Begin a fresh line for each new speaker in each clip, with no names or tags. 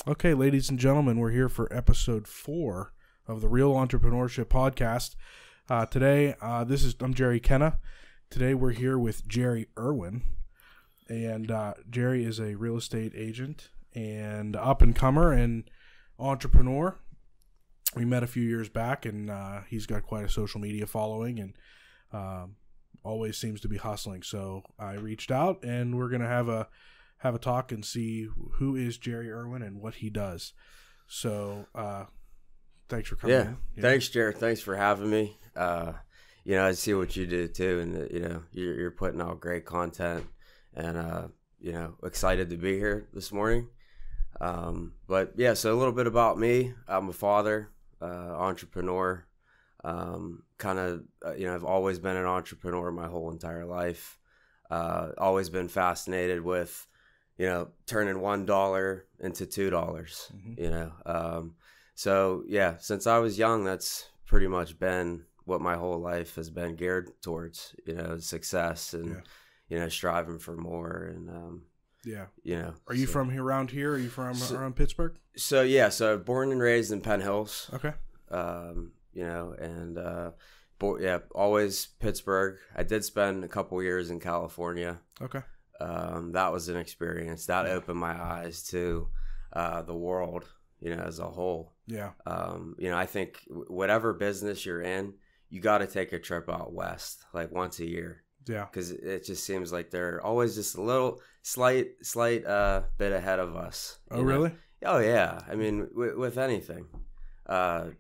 Okay, ladies and gentlemen, we're here for episode 4 of the Real Entrepreneurship podcast. Today, I'm Jerry Kenna. Today, we're here with Gerry Irwin, and Jerry is a real estate agent and up-and-comer and entrepreneur. We met a few years back, and he's got quite a social media following and always seems to be hustling. So I reached out, and we're going to have a talk and see who is Gerry Irwin and what he does. So, thanks for coming.
Yeah. Thanks, Jerry. Thanks for having me. I see what you do too, and you're putting out great content, and excited to be here this morning. But yeah, so a little bit about me. I'm a father, entrepreneur. I've always been an entrepreneur my whole entire life. Always been fascinated with turning $1 into $2, So yeah, since I was young, that's pretty much been what my whole life has been geared towards, success and, striving for more. And,
Are you from around here? Are you from around Pittsburgh?
So born and raised in Penn Hills.
Okay.
Always Pittsburgh. I did spend a couple years in California.
Okay.
That was an experience that opened my eyes to the world, as a whole.
Yeah.
I think whatever business you're in, you got to take a trip out west, like once a year.
Yeah.
Because it just seems like they're always just a little slight bit ahead of us.
Oh, really?
Oh, yeah. I mean, with anything,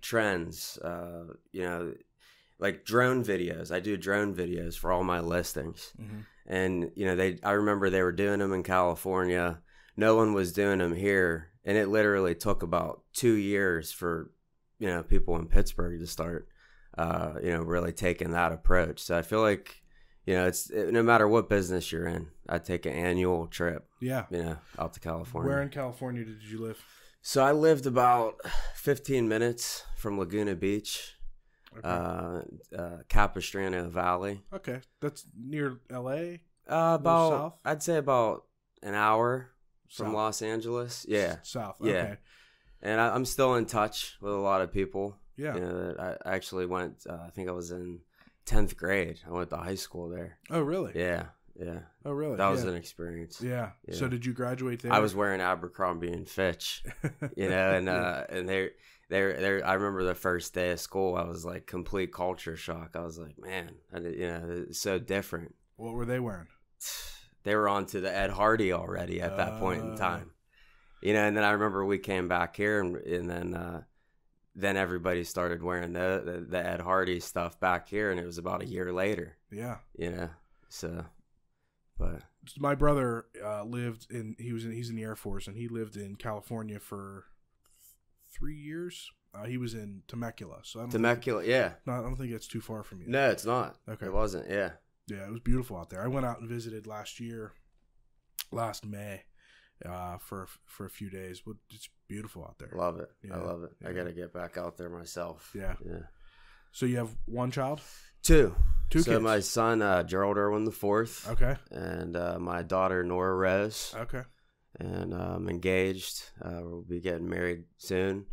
trends, like drone videos. I do drone videos for all my listings. Mm-hmm. And, I remember they were doing them in California. No one was doing them here. And it literally took about 2 years for, people in Pittsburgh to start, really taking that approach. So I feel like, no matter what business you're in, I'd take an annual trip.
Yeah.
Out to California.
Where in California did you live?
So I lived about 15 minutes from Laguna Beach. Okay. Capistrano Valley.
Okay, that's near LA.
South? I'd say about an hour from
South.
Los Angeles. Yeah,
south.
Yeah,
okay.
And I'm still in touch with a lot of people.
Yeah,
I actually went. I think I was in 10th grade. I went to high school there.
Oh, really?
Yeah.
Oh, really?
That was an experience.
Yeah. So did you graduate there?
I was wearing Abercrombie and Fitch. And they. I remember the first day of school, I was like complete culture shock. I was like, man, it's so different.
What were they wearing?
They were on to the Ed Hardy already at that point in time. And then I remember we came back here and then everybody started wearing the Ed Hardy stuff back here, and it was about a year later.
Yeah.
So, but
my brother he's in the Air Force, and he lived in California for 3 years. He was in Temecula, so I don't think it's too far from you.
No, it's not.
Okay,
it wasn't. Yeah,
it was beautiful out there. I went out and visited last May, for a few days. But it's beautiful out there.
Love it.
Yeah.
I love it. I got to get back out there myself.
Yeah. So you have one child?
Two
kids.
So my son, Gerald Irwin IV.
Okay.
And my daughter, Nora Rose.
Okay.
And I'm engaged. We'll be getting married soon.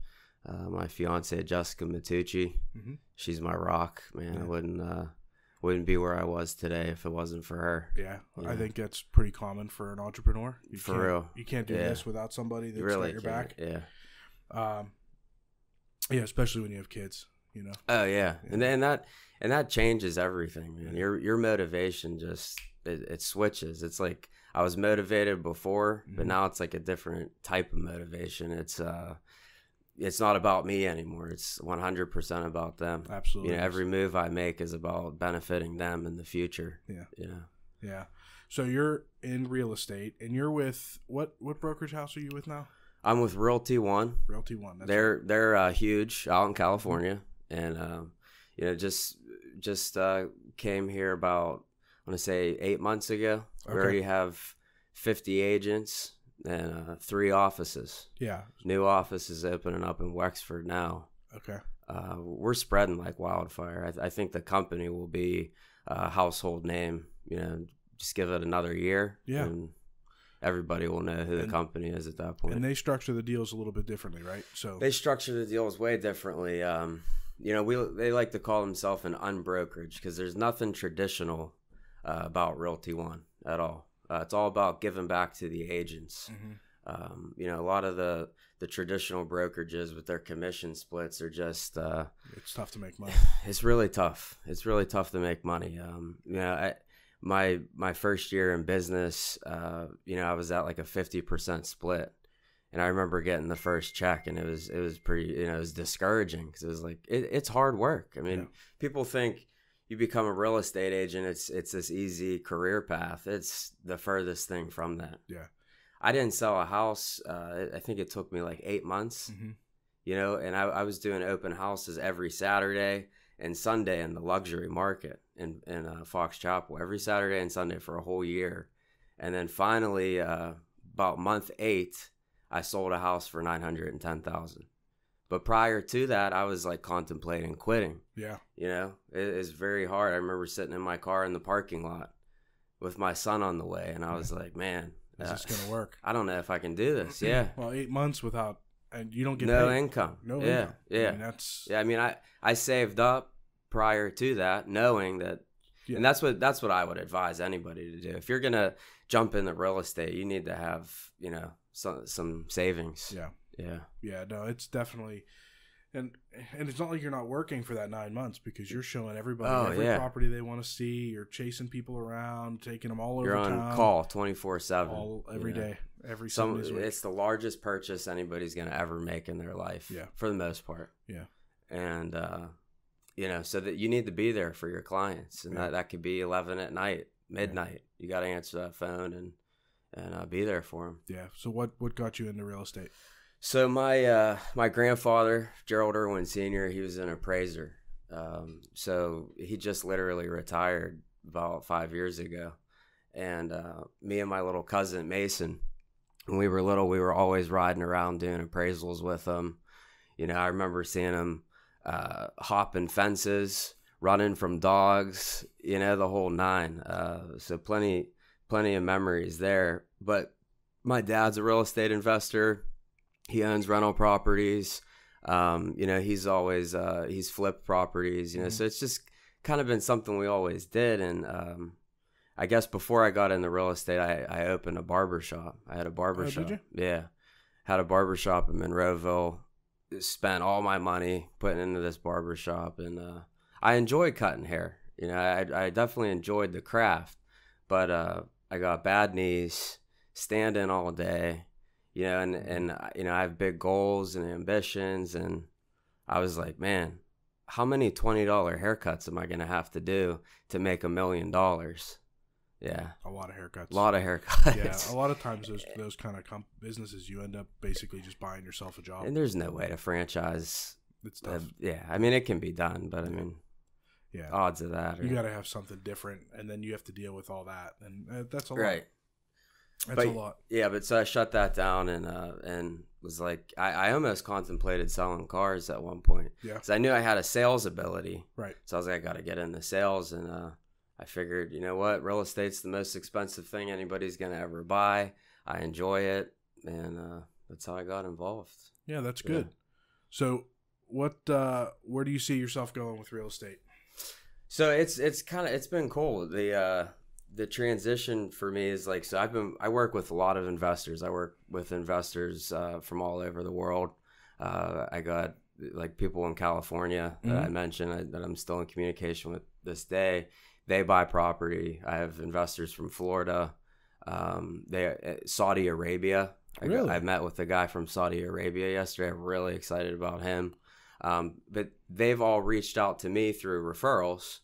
My fiance, Jessica Matucci. Mm-hmm. She's my rock, man. Yeah. I wouldn't be where I was today if it wasn't for her.
Yeah. I think that's pretty common for an entrepreneur.
For real.
You can't do this without somebody that's
really
got your back.
Yeah.
Especially when you have kids,
Oh yeah. And that changes everything, man. Your motivation just it switches. It's like I was motivated before, but now it's like a different type of motivation. It's not about me anymore. It's 100% about them.
Absolutely.
Every move I make is about benefiting them in the future.
Yeah. So you're in real estate, and you're with what brokerage house are you with now?
I'm with Realty One.
Realty One.
They're huge out in California, and just came here about, I want to say 8 months ago. Okay. We already have 50 agents and 3 offices.
Yeah.
New offices opening up in Wexford now.
Okay.
We're spreading like wildfire. I think the company will be a household name. Just give it another year.
Yeah.
And everybody will know who the company is at that point.
And they structure the deals a little bit differently, right? So
they structure the deals way differently. You know, they like to call themselves an unbrokerage because there's nothing traditional about Realty One at all. It's all about giving back to the agents. You know, a lot of the traditional brokerages with their commission splits are just
it's tough to make money.
It's really tough. It's really tough to make money. You know, my first year in business, you know, I was at like a 50% split, and I remember getting the first check, and it was pretty, you know, it was discouraging because it was like it's hard work. I mean, people think you become a real estate agent, it's this easy career path. It's the furthest thing from that.
Yeah.
I didn't sell a house. I think it took me like 8 months, you know, and I was doing open houses every Saturday and Sunday in the luxury market in Fox Chapel, every Saturday and Sunday for a whole year. And then finally, about month 8, I sold a house for $910,000. But prior to that, I was like contemplating quitting. Yeah. You know, it's very hard. I remember sitting in my car in the parking lot with my son on the way, and I was like, man,
is this going to work?
I don't know if I can do this. Yeah.
Well, 8 months without, and you don't get
no
paid.
Income.
No
yeah.
income.
Yeah.
I mean, that's.
Yeah. I mean, I saved up prior to that, knowing that, and that's what I would advise anybody to do. If you're going to jump into real estate, you need to have, you know, some savings.
Yeah.
Yeah.
Yeah. No, it's definitely. And it's not like you're not working for that 9 months because you're showing everybody every property they want to see. You're chasing people around, taking them all over town.
You're on call 24/7.
Every day, every
It's the largest purchase anybody's going to ever make in their life. Yeah. For the most part. Yeah. And, you know, so that you need to be there for your clients. And that could be 11 at night, midnight. Yeah. You got to answer that phone and be there for them.
Yeah. So what got you into real estate?
So my grandfather, Gerald Irwin III, he was an appraiser. So he just literally retired about 5 years ago. And me and my little cousin, Mason, when we were little, we were always riding around doing appraisals with him. You know, I remember seeing him hopping fences, running from dogs, you know, the whole nine. So plenty of memories there. But my dad's a real estate investor. He owns rental properties. You know, he's always, he's flipped properties, you know, so it's just kind of been something we always did. And I guess before I got into real estate, I opened a barbershop. I had a barbershop.
Oh, did you?
Yeah. Had a barbershop in Monroeville, spent all my money putting into this barbershop. And I enjoyed cutting hair. You know, I definitely enjoyed the craft, but I got bad knees, standing all day. You know, and you know, I have big goals and ambitions, and I was like, man, how many $20 haircuts am I going to have to do to make $1 million? Yeah.
A lot of haircuts.
A lot of haircuts.
Yeah, a lot of times those kind of businesses, you end up basically just buying yourself a job.
And there's no way to franchise.
It's tough.
Yeah, I mean, it can be done, but I mean,
yeah,
odds of that.
You got to have something different, and then you have to deal with all that, and that's a lot.
Right.
That's a lot.
Yeah, but so I shut that down and was like, I almost contemplated selling cars at one point. Yeah. Because I knew I had a sales ability. Right. So I was like, I got to get into sales. And I figured, you know what? Real estate's the most expensive thing anybody's going to ever buy. I enjoy it. And that's how I got involved.
Yeah, that's good. So where do you see yourself going with real estate?
So it's been cool. The transition for me is like, so I work with a lot of investors. I work with investors from all over the world. I got like people in California that I mentioned that I'm still in communication with this day. They buy property. I have investors from Florida, Saudi Arabia.
Really?
I met with a guy from Saudi Arabia yesterday. I'm really excited about him. But they've all reached out to me through referrals.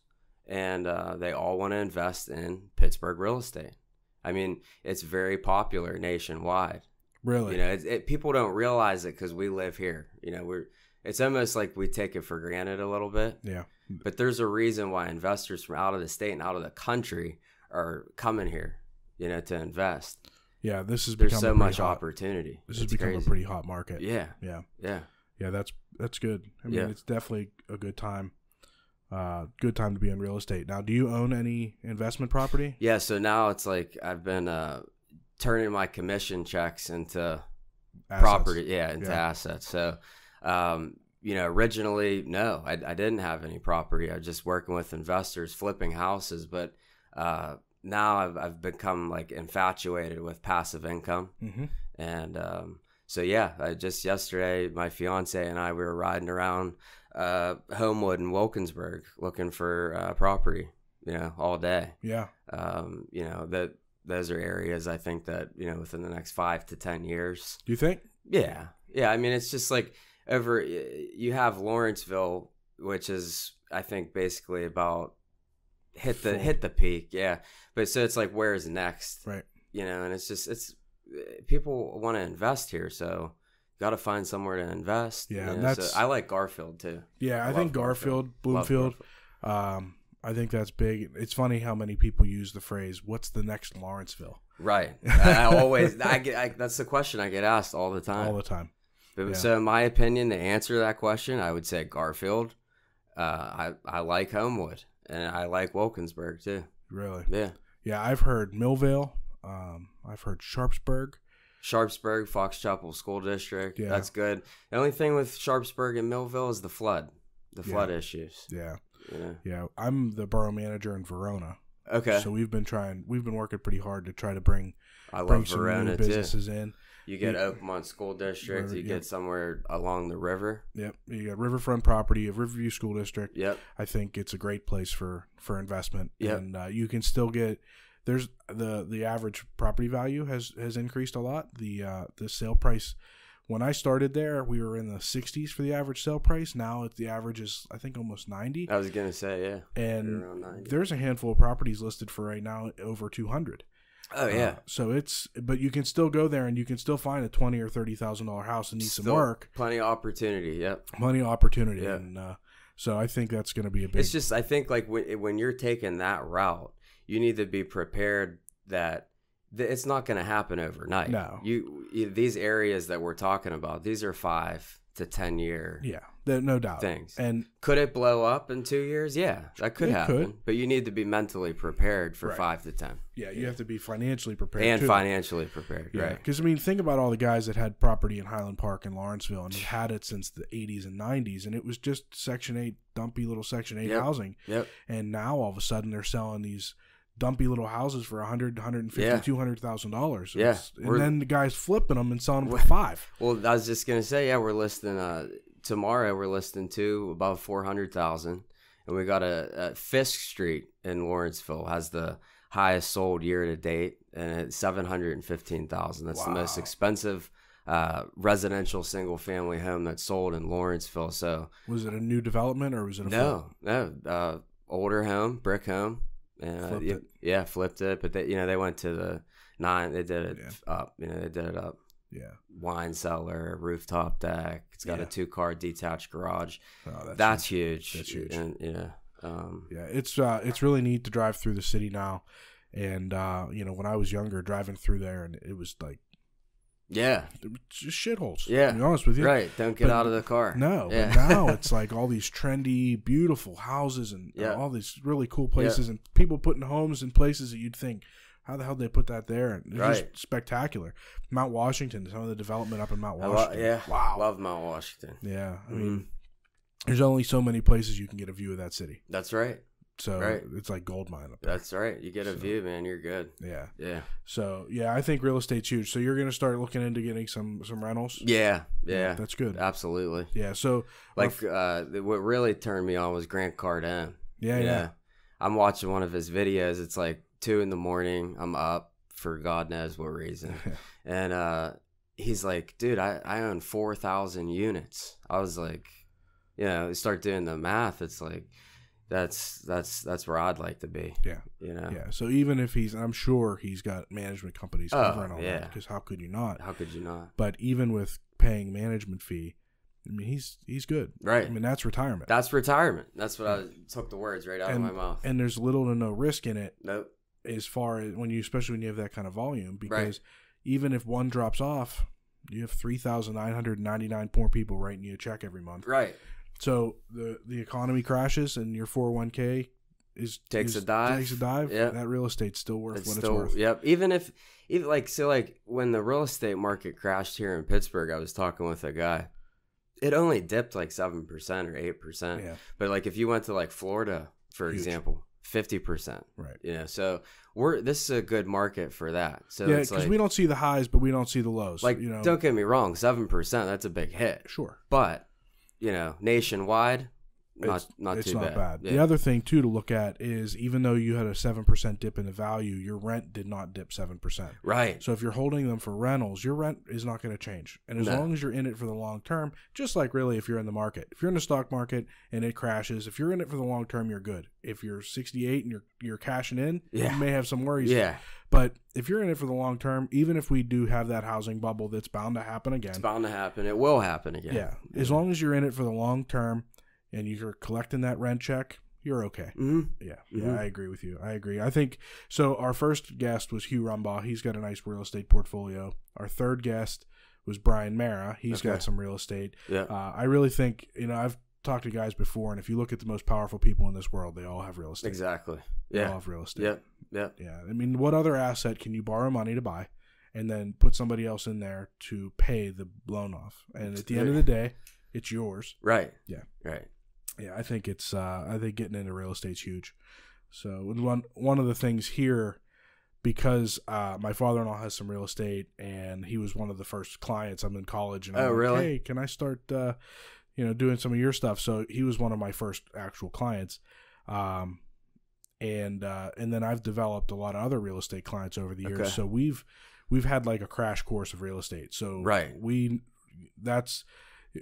And they all want to invest in Pittsburgh real estate. I mean, it's very popular nationwide.
Really?
You know, people don't realize it because we live here. You know, it's almost like we take it for granted a little bit. Yeah. But there's a reason why investors from out of the state and out of the country are coming here, you know, to invest.
Yeah, there's
so much opportunity.
This has become a pretty hot market.
Yeah.
Yeah. Yeah. Yeah, that's good. I mean, it's definitely a good time. Good time to be in real estate. Now, do you own any investment property?
Yeah, so now it's like I've been turning my commission checks into
Assets.
property, into assets. So, originally, no, I didn't have any property. I was just working with investors, flipping houses. But now I've become like infatuated with passive income.
Mm-hmm.
And just yesterday, my fiance and I, we were riding around Homewood and Wilkinsburg looking for property, all day.
Yeah.
Those are areas I think that, within the next 5 to 10 years.
Do you think?
Yeah. Yeah. I mean, it's just like you have Lawrenceville, which is, I think, basically about hit the peak. Yeah. But so it's like, where's next?
Right.
And it's people want to invest here. So got to find somewhere to invest.
Yeah.
So I like Garfield too.
Yeah. I think Garfield, Bloomfield, I think that's big. It's funny how many people use the phrase, what's the next Lawrenceville?
Right. That's the question I get asked all the time.
All the time.
So in my opinion, to answer that question, I would say Garfield. I like Homewood, and I like Wilkinsburg too.
Really?
Yeah.
Yeah, I've heard Millvale. I've heard Sharpsburg,
Fox Chapel School District.
Yeah.
That's good. The only thing with Sharpsburg and Millville is the flood issues.
Yeah. Yeah. I'm the borough manager in Verona.
Okay.
So we've been working pretty hard to try to bring some
Verona
new businesses in.
You get Oakmont School District. You get somewhere along the river.
Yep. You got riverfront property. You have Riverview School District.
Yep.
I think it's a great place for investment.
Yep.
And you can still get. There's the average property value has increased a lot. The sale price. When I started there, we were in the 60s for the average sale price. Now the average is, I think, almost 90.
I was gonna say, yeah.
And
around 90.
There's a handful of properties listed for right now over 200.
Oh yeah.
But you can still go there and you can still find a $20,000 or $30,000 house and need some work.
Plenty of opportunity. Yep.
Plenty of opportunity.
Yep.
And so I think that's going to be a big.
It's just, I think, like when you're taking that route, you need to be prepared that it's not going to happen overnight.
No.
These areas that we're talking about, these are 5 to 10 year.
Yeah, no doubt.
Things.
And
could it blow up in 2 years? Yeah, that could happen.
Could.
But you need to be mentally prepared for 5 to 10.
Yeah, you have to be financially prepared
and
too.
financially prepared.
Yeah,
right.
because think about all the guys that had property in Highland Park and Lawrenceville and had it since the 80s and 90s, and it was just Section 8, dumpy little Section 8 housing.
Yep.
And now all of a sudden they're selling these dumpy little houses for $100,000, $150,000, $200,000.
Yeah,
and then the guy's flipping them and selling them for $5,000.
Well, I was just gonna say, we're listing tomorrow. We're listing 2 above 400,000, and we got a Fisk Street in Lawrenceville has the highest sold year to date, and it's 715,000. That's the most expensive residential single family home that's sold in Lawrenceville. So was it a new development or was it no older home, brick home? And flipped it. But they went to the 9. They did it up. They did it up. Yeah, wine cellar, rooftop deck. It's got a 2-car detached garage. Oh, that's huge. That's huge. And it's really neat to drive through the city now. And when I was younger, driving through there, and it was like. Yeah, just shitholes. Yeah, to be honest with you. Right, don't get out of the car. No, but now it's like all these trendy, beautiful houses and all these really cool places, and people putting homes in places that you'd think, how the hell did they put that there? And it's just spectacular. Mount Washington, some of the development up in Mount Washington. Wow, love Mount Washington. Yeah, I mean, there's only so many places you can get a view of that city. That's right. So it's like gold mine up there. That's right. You get a view, man. You're good. Yeah. Yeah. So, I think real estate's huge. So you're going to start looking into getting some rentals? Yeah. Yeah. That's good. Absolutely. Yeah. So, what really turned me on was Grant Cardone. Yeah. I'm watching one of his videos. It's like 2 a.m. I'm up for God knows what reason. And he's like, dude, I own 4,000 units. I was like, start doing the math. It's like, that's where I'd like to be. Yeah. Yeah. So even if I'm sure he's got management companies covering all that, because how could you not? How could you not? But even with paying management fee, I mean, he's good. Right. I mean, that's retirement. That's retirement. That's what I took the words right out of my mouth. And there's little to no risk in it. Nope. As far as especially when you have that kind of volume, because even if one drops off, you have 3,999 more people writing you a check every month. Right. So the economy crashes and your 401k takes a dive,
that real estate's still worth what it's worth.
Yep. Even like when the real estate market crashed here in Pittsburgh, I was talking with a guy. It only dipped like 7% or 8%.
Yeah.
But like if you went to like Florida, for example, 50%.
Right.
You know, so this is a good market for that. So
yeah,
it's
because
like,
we don't see the highs, but we don't see the lows.
like,
you know,
don't get me wrong, 7%, that's a big hit.
Sure.
But, you know, nationwide, not
it's
too
not bad.
Yeah.
The other thing too to look at is even though you had a 7% dip in the value, your rent did not dip 7%.
Right.
So if you're holding them for rentals, your rent is not going to change. And as long as you're in it for the long term, just like really if you're in the market, if you're in the stock market and it crashes, if you're in it for the long term, you're good. If you're 68 and you're cashing in, you may have some worries.
Yeah.
But if you're in it for the long term, even if we do have that housing bubble that's bound to happen again.
It's bound to happen. It will happen again.
Yeah. As long as you're in it for the long term and you're collecting that rent check, you're okay.
Mm-hmm.
Yeah. Yeah, I agree with you. I agree. I think, so our first guest was Hugh Rumbaugh. He's got a nice real estate portfolio. Our third guest was Brian Mara. He's got some real estate.
Yeah.
I really think, you know, I've talked to guys before, and if you look at the most powerful people in this world, they all have real estate.
Exactly.
They
Yeah.
all have real estate.
Yep. Yep.
Yeah. I mean, what other asset can you borrow money to buy and then put somebody else in there to pay the loan off? And at the end of the day, it's yours.
Right.
Yeah.
Right.
Yeah, I think I think getting into real estate's huge. So one of the things here, because my father-in-law has some real estate, and he was one of the first clients. I'm in college, and I'm like,
really?
hey, can I start, doing some of your stuff? So he was one of my first actual clients, and then I've developed a lot of other real estate clients over the years.
Okay.
So we've had like a crash course of real estate. So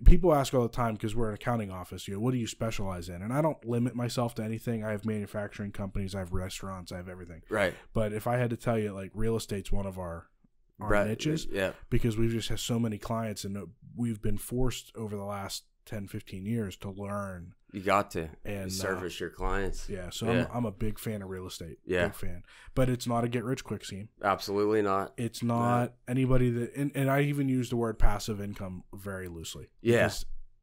people ask all the time, because we're an accounting office, what do you specialize in? And I don't limit myself to anything. I have manufacturing companies, I have restaurants, I have everything.
Right.
But if I had to tell you, like, real estate's one of our niches, because we've just had so many clients, and we've been forced over the last 10, 15 years to learn.
You got to
and
service your clients.
Yeah, so I'm a big fan of real estate.
Yeah.
Big fan. But it's not a get-rich-quick scheme.
Absolutely not.
It's not anybody that, and I even use the word passive income very loosely.
Yeah.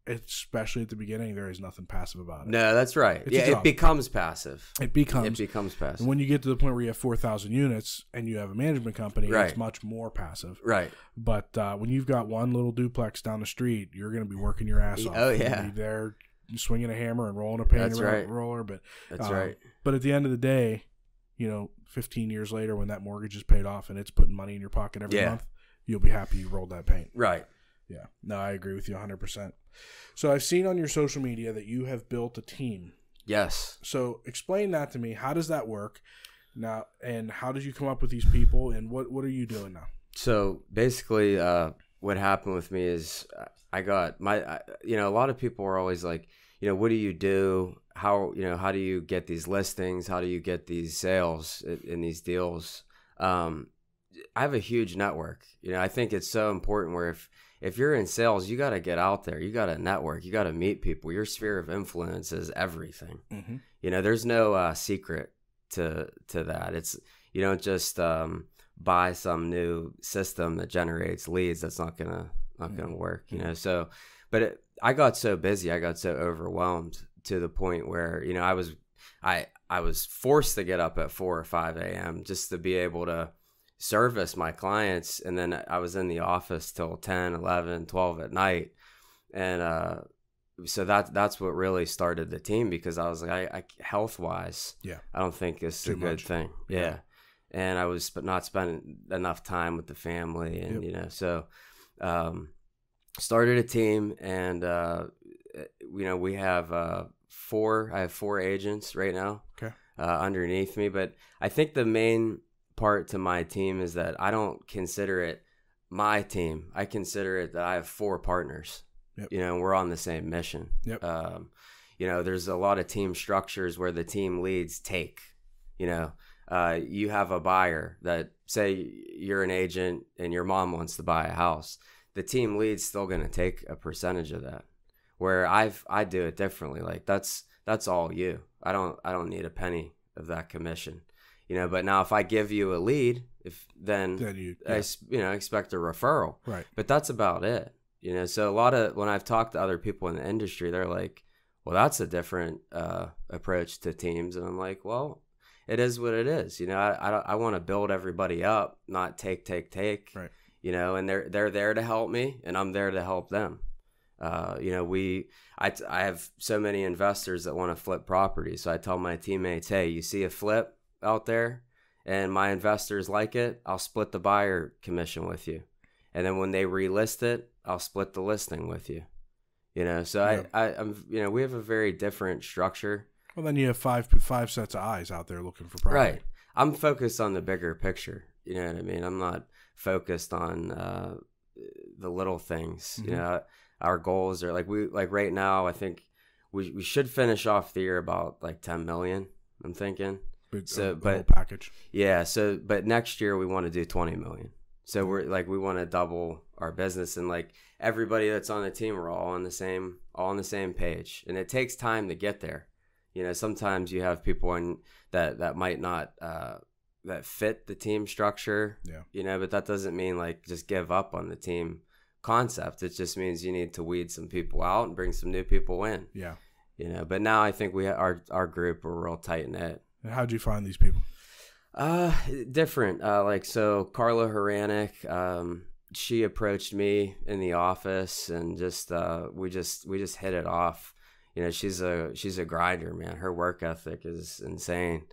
Especially at the beginning, there is nothing passive about it.
No, that's right. It becomes passive.
It becomes
passive.
And when you get to the point where you have 4,000 units and you have a management company, it's much more passive.
Right.
But when you've got one little duplex down the street, you're going to be working your ass off.
Oh, yeah.
You're gonna be there swinging a hammer and rolling a paint roller. But
that's right.
But at the end of the day, 15 years later, when that mortgage is paid off and it's putting money in your pocket every month, you'll be happy you rolled that paint.
Right.
Yeah. No, I agree with you 100%. So I've seen on your social media that you have built a team.
Yes.
So explain that to me. How does that work now? And how did you come up with these people? And what are you doing now?
So basically, what happened with me is I got a lot of people are always like, what do you do? How do you get these listings? How do you get these sales in these deals? I have a huge network. I think it's so important where if you're in sales, you got to get out there. You got to network. You got to meet people. Your sphere of influence is everything. Mm-hmm. There's no secret to that. It's, you don't just buy some new system that generates leads. That's not gonna work. So, but I got so busy. I got so overwhelmed to the point where I was forced to get up at 4 or 5 a.m. just to be able to service my clients, and then I was in the office till 10, 11, 12 at night, and so that's what really started the team, because I was like, I health wise, I don't think this is a good thing, and I was not spending enough time with the family, and so started a team, and we have 4 agents right now, underneath me, but I think the main part to my team is that I don't consider it my team. I consider it that I have 4 partners. And we're on the same mission. There's a lot of team structures where the team leads take. You have a buyer that, say you're an agent and your mom wants to buy a house. The team lead's still going to take a percentage of that. Where I do it differently. Like that's all you. I don't need a penny of that commission. But now if I give you a lead, then you expect a referral. Right. But that's about it. So a lot of, when I've talked to other people in the industry, they're like, well, that's a different approach to teams. And I'm like, well, it is what it is. You know, I want to build everybody up, not take.
Right.
You know, and they're there to help me, and I'm there to help them. You know, I have so many investors that want to flip properties. So I tell my teammates, hey, you see a flip out there and my investors like it, I'll split the buyer commission with you. And then when they relist it, I'll split the listing with you. You know, so yeah. I'm, you know, we have a very different structure.
Well, then you have five sets of eyes out there looking for property.
Right. I'm focused on the bigger picture. You know what I mean? I'm not focused on the little things. Mm-hmm. You know, our goals are like right now, I think we should finish off the year about like 10 million, I'm thinking.
But whole package.
Yeah. So, but next year we want to do 20 million. So we're like, we want to double our business, and like everybody that's on the team, we're all on the same page, and it takes time to get there. You know, sometimes you have people that might not, that fit the team structure,
yeah.
You know, but that doesn't mean like just give up on the team concept. It just means you need to weed some people out and bring some new people in.
Yeah.
You know, but now I think our group, we're real tight knit.
And how'd you find these people?
Different. Like, so Carla Horanik, she approached me in the office, and just we just hit it off. You know, she's a grinder, man. Her work ethic is insane,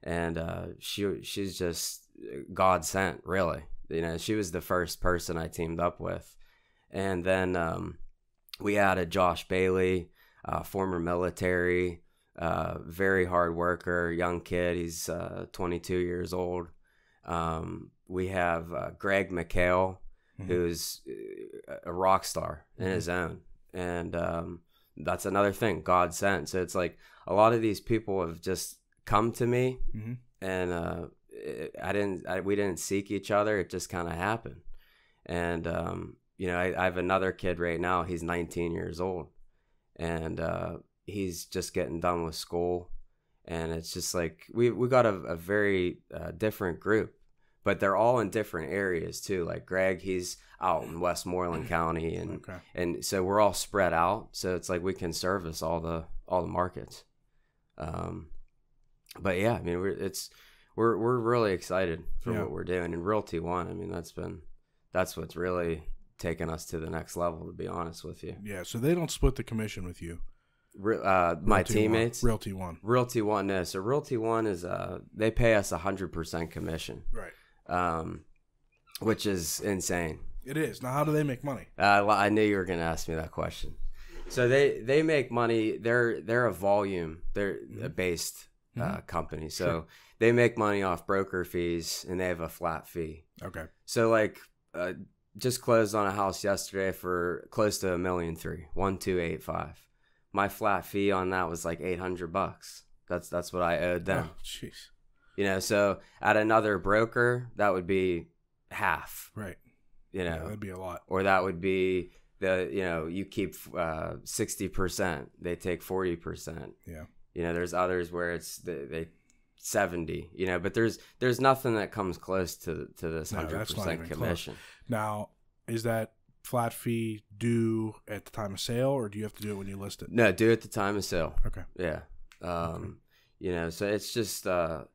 and she's just God sent, really. You know, she was the first person I teamed up with, and then we added Josh Bailey, former military, very hard worker, young kid. He's 22 years old. We have Greg McHale, mm-hmm. who's a rock star in his own, and that's another thing, God sent. So it's like a lot of these people have just come to me, mm-hmm. and we didn't seek each other. It just kind of happened. And you know, I have another kid right now. He's 19 years old, and he's just getting done with school. And it's just like we got a very different group, but they're all in different areas too. Like Greg, he's out in Westmoreland County, and okay. And so we're all spread out. So it's like we can service all the markets. But yeah, I mean, we're really excited for what we're doing. And Realty One, I mean, that's what's really taken us to the next level, to be honest with you.
Yeah. So they don't split the commission with you.
My teammates.
Realty One.
No. So Realty One is they pay us 100% commission.
Right.
Which is insane.
It is. Now, how do they make money?
I knew you were going to ask me that question. So they make money. They're a volume. They're a based company. So sure. They make money off broker fees, and they have a flat fee.
Okay. So
like just closed on a house yesterday for close to $1.3 million, 1,285. My flat fee on that was like $800. That's what I owed them.
Oh, jeez.
You know, so at another broker, that would be half.
Right.
You know,
yeah, that'd be a lot.
Or that would be you keep 60%, they take 40%.
Yeah.
You know, there's others where it's they 70. You know, but there's nothing that comes close to this 100% commission.
Close. Now, is that flat fee due at the time of sale, or do you have to do it when you list it?
No, due at the time of sale.
Okay.
Yeah. Okay. You know, so it's just the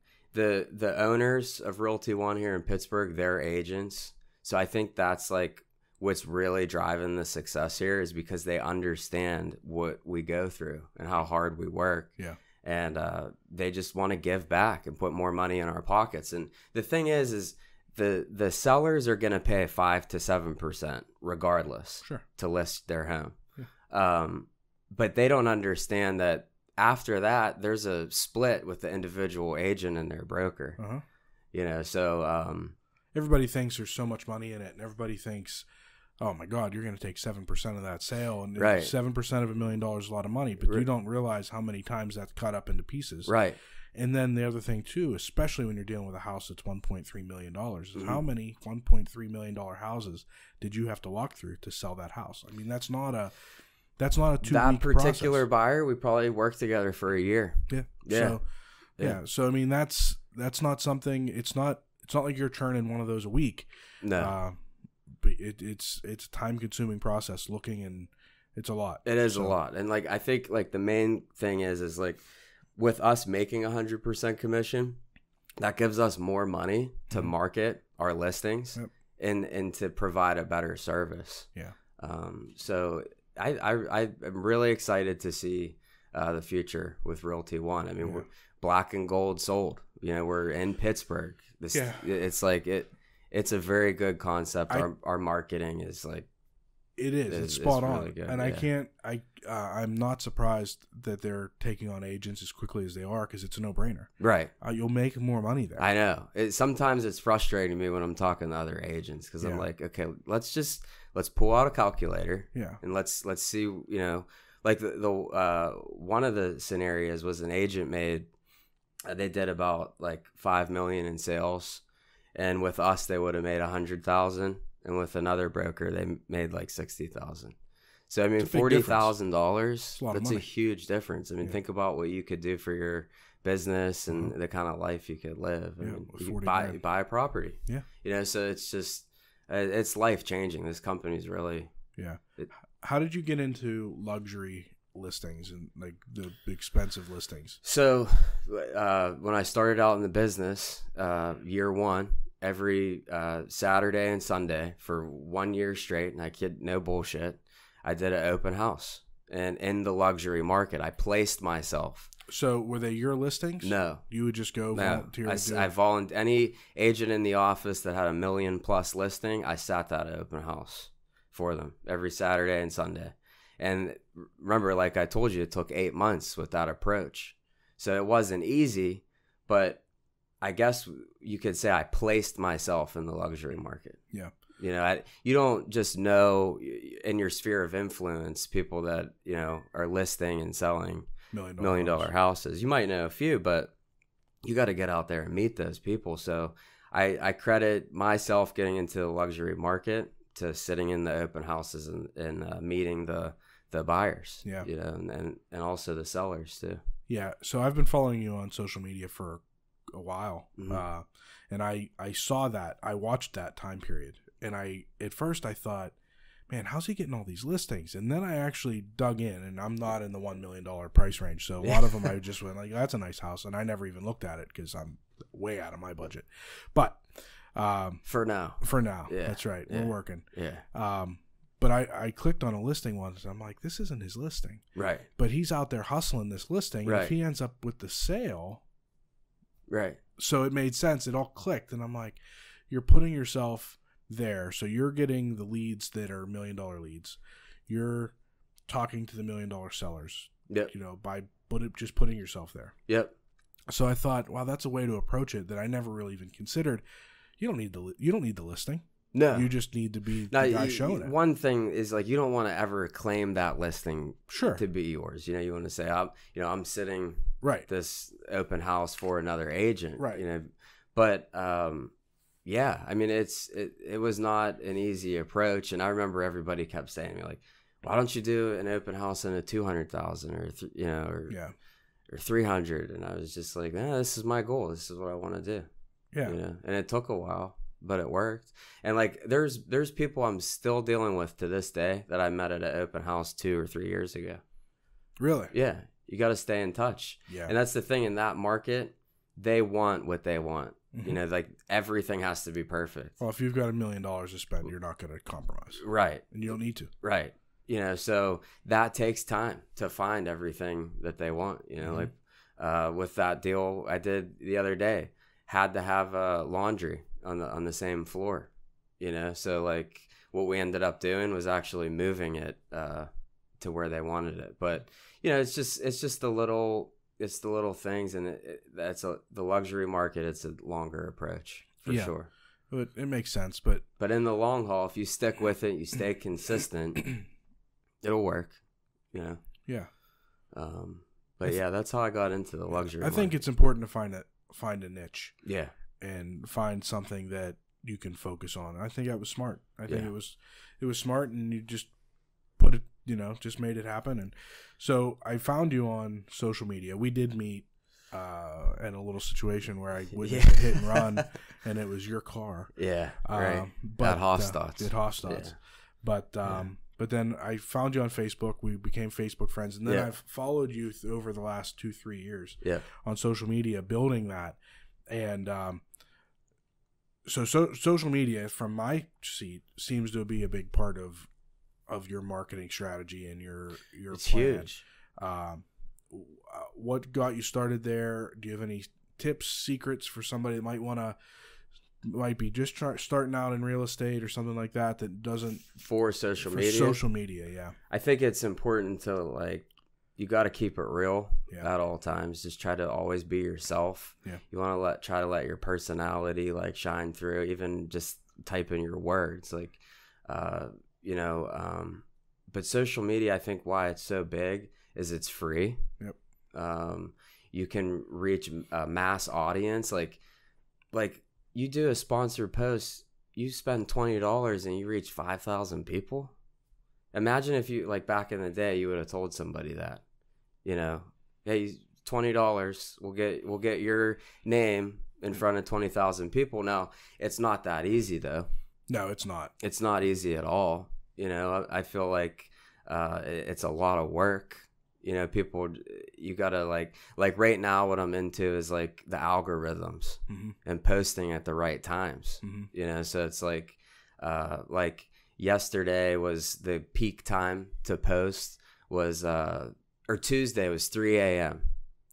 owners of Realty One here in Pittsburgh, they're agents. So I think that's like what's really driving the success here, is because they understand what we go through and how hard we work.
Yeah.
And they just want to give back and put more money in our pockets. And the thing is the sellers are going to pay 5 to 7% regardless,
sure,
to list their home. Yeah. But they don't understand that after that, there's a split with the individual agent and their broker.
Uh-huh.
You know, so
everybody thinks there's so much money in it, and everybody thinks, oh my God, you're going to take 7% of that sale, and
right.
7% of $1 million is a lot of money, but you don't realize how many times that's cut up into pieces.
Right.
And then the other thing too, especially when you're dealing with a house that's $1.3 million, is how many $1.3 million houses did you have to walk through to sell that house? I mean, that's not a 2-week
that particular
process.
Buyer, we probably worked together for a year.
Yeah.
Yeah.
So I mean, that's not something. It's not like you're churning one of those a week.
No.
But it's a time consuming process looking and It's a lot.
It is a lot. And like, I think like the main thing is like with us making 100% commission, that gives us more money to market our listings and to provide a better service.
Yeah.
So I'm really excited to see the future with Realty One. I mean, we're black and gold sold. You know, we're in Pittsburgh. It's like it's a very good concept. Our marketing is like,
it's spot on.
Really good,
and I'm not surprised that they're taking on agents as quickly as they are, because it's a no-brainer.
Right.
You'll make more money there.
I know. Sometimes it's frustrating me when I'm talking to other agents, because I'm like, okay, let's pull out a calculator.
Yeah.
And let's see, you know, like the one of the scenarios was an agent made, they did about like 5 million in sales, and with us they would have made 100,000. And with another broker, they made like 60,000. So I mean, $40,000. That's a huge difference. I mean, think about what you could do for your business and the kind of life you could live. I mean, you buy a property.
Yeah.
You know, so it's just it's life changing. This company's really.
Yeah. How did you get into luxury listings and like the expensive listings? So
when I started out in the business, year one, every Saturday and Sunday for 1 year straight, and I kid no bullshit, I did an open house. And in the luxury market, I placed myself.
So were they your listings?
No.
You would just go volunteer?
I volunteered. Any agent in the office that had a $1 million+ listing, I sat that open house for them every Saturday and Sunday. And remember, like I told you, it took 8 months with that approach. So it wasn't easy, but I guess you could say I placed myself in the luxury market.
Yeah.
You know, you don't just know in your sphere of influence people that, you know, are listing and selling $1 million houses. You might know a few, but you got to get out there and meet those people. So I credit myself getting into the luxury market to sitting in the open houses and meeting the buyers. Yeah. You know, and also the sellers too.
Yeah. So I've been following you on social media for a while.
Mm-hmm.
And I saw that. I watched that time period. And at first I thought, man, how's he getting all these listings? And then I actually dug in, and I'm not in the $1 million price range. So a lot of them I just went like, that's a nice house. And I never even looked at it because I'm way out of my budget. But
for now,
yeah. That's right.
Yeah.
We're working.
Yeah.
But I clicked on a listing once, and I'm like, this isn't his listing.
Right.
But he's out there hustling this listing.
Right.
And if he ends up with the sale.
Right.
So it made sense. It all clicked. And I'm like, you're putting yourself there. So you're getting the leads that are $1 million leads. You're talking to the $1 million sellers.
Yep.
You know, by just putting yourself there.
Yep.
So I thought, wow, that's a way to approach it that I never really even considered. You don't need the listing.
No.
You just need to be the guy showing it.
One thing is, like, you don't want to ever claim that listing to be yours. You know, you want to say, I'm sitting this open house for another agent.
Right.
You know, but yeah, I mean, it was not an easy approach, and I remember everybody kept saying to me, like, why don't you do an open house in a 200,000 or 300? And I was just like, this is my goal. This is what I want to do.
Yeah.
You know, and it took a while, but it worked. And like, there's people I'm still dealing with to this day that I met at an open house 2 or 3 years ago.
Really?
Yeah. You got to stay in touch.
Yeah.
And that's the thing, in that market, they want what they want.
Mm-hmm.
You know, like, everything has to be perfect.
Well, if you've got $1 million to spend, you're not going to compromise.
Right.
And you don't need to.
Right. You know, so that takes time to find everything that they want. You know, like with that deal I did the other day, had to have laundry on the same floor. You know, so like what we ended up doing was actually moving it to where they wanted it. But you know, it's just the little things, and the luxury market. It's a longer approach for sure.
It makes sense, but
in the long haul, if you stick with it, you stay consistent, it'll work. You know.
Yeah.
But yeah, that's how I got into the luxury market.
I think it's important to find a niche.
Yeah.
And find something that you can focus on. I think that was smart. I think it was smart, and you just put it, you know, just made it happen. And so I found you on social media. We did meet in a little situation where I witnessed a hit and run, and it was your car.
Yeah, right.
But
at Hofstad's.
Yeah. But then I found you on Facebook. We became Facebook friends. And then I've followed you over the last 2-3 years on social media, building that. And so social media, from my seat, seems to be a big part of your marketing strategy and your
It's
plan.
huge.
What got you started there? Do you have any tips, secrets for somebody that might be just starting out in real estate or something like that doesn't
For social media?
Social media, yeah.
I think it's important to, you got to keep it real at all times. Just try to always be yourself. Yeah. You want to try to let your personality shine through, even just type in your words. But social media, I think why it's so big is it's free. Yep. You can reach a mass audience. Like you do a sponsored post, you spend $20 and you reach 5,000 people. Imagine if you, back in the day, you would have told somebody that, hey, $20, we'll get your name in front of 20,000 people. Now, it's not that easy though.
No, it's not.
It's not easy at all. I feel like it's a lot of work. People, you gotta like right now what I'm into is the algorithms and posting at the right times. So it's like yesterday was the peak time to post was or Tuesday was 3 a.m.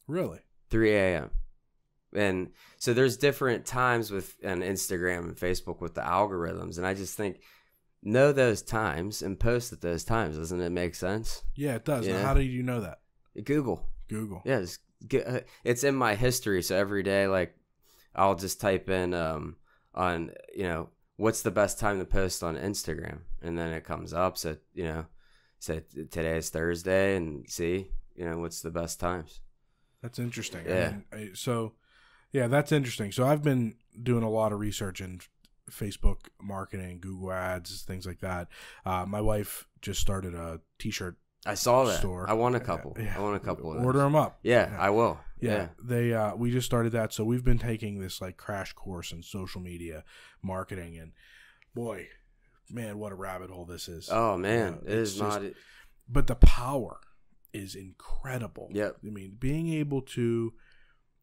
Really?
3 a.m. And so there's different times with an Instagram and Facebook with the algorithms, and I just think know those times and post at those times. Doesn't it make sense?
Yeah, it does. Now, how do you know that?
Google. Yeah, just it's in my history. So every day, I'll just type in on what's the best time to post on Instagram, and then it comes up. So say today is Thursday, and see what's the best times.
That's interesting. Yeah. That's interesting. So I've been doing a lot of research in Facebook marketing, Google ads, things like that. My wife just started a t-shirt
I saw that
store.
I want a couple. I want a couple of those.
Order them up.
Yeah, I will. Yeah.
We just started that. So we've been taking this crash course in social media marketing, and boy, man, what a rabbit hole this is.
Oh man, it is not.
But the power is incredible.
Yep.
I mean, being able to,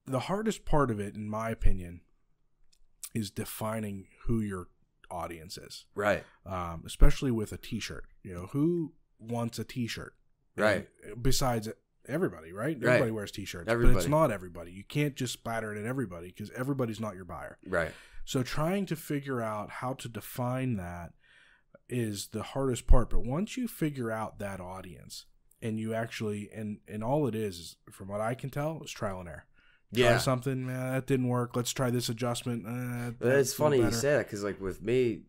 the hardest part of it, in my opinion, is defining who your audience is.
Right.
Especially with a t-shirt. Who wants a t-shirt?
Right.
Besides everybody, right?
Right.
Everybody wears t-shirts.
Everybody.
But it's not everybody. You can't just splatter it at everybody because everybody's not your buyer.
Right.
So trying to figure out how to define that is the hardest part. But once you figure out that audience and you actually, and all it is, from what I can tell, is trial and error. Try something, that didn't work. Let's try this adjustment.
It's funny you say that because with me,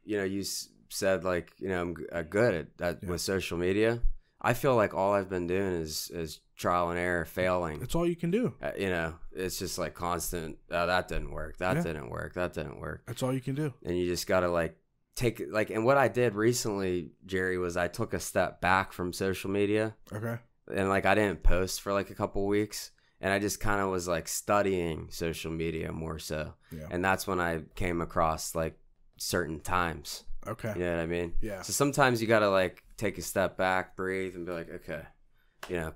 you said I'm good at with social media. I feel like all I've been doing is trial and error, failing.
That's all you can do.
It's just constant. Oh, that didn't work. That didn't work. That didn't work.
That's all you can do.
And you just gotta take and what I did recently, Jerry, was I took a step back from social media.
Okay.
And I didn't post for a couple weeks. And I just kind of was studying social media more so. Yeah. And that's when I came across certain times.
Okay.
You know what I mean?
Yeah.
So sometimes you got to take a step back, breathe, and be okay,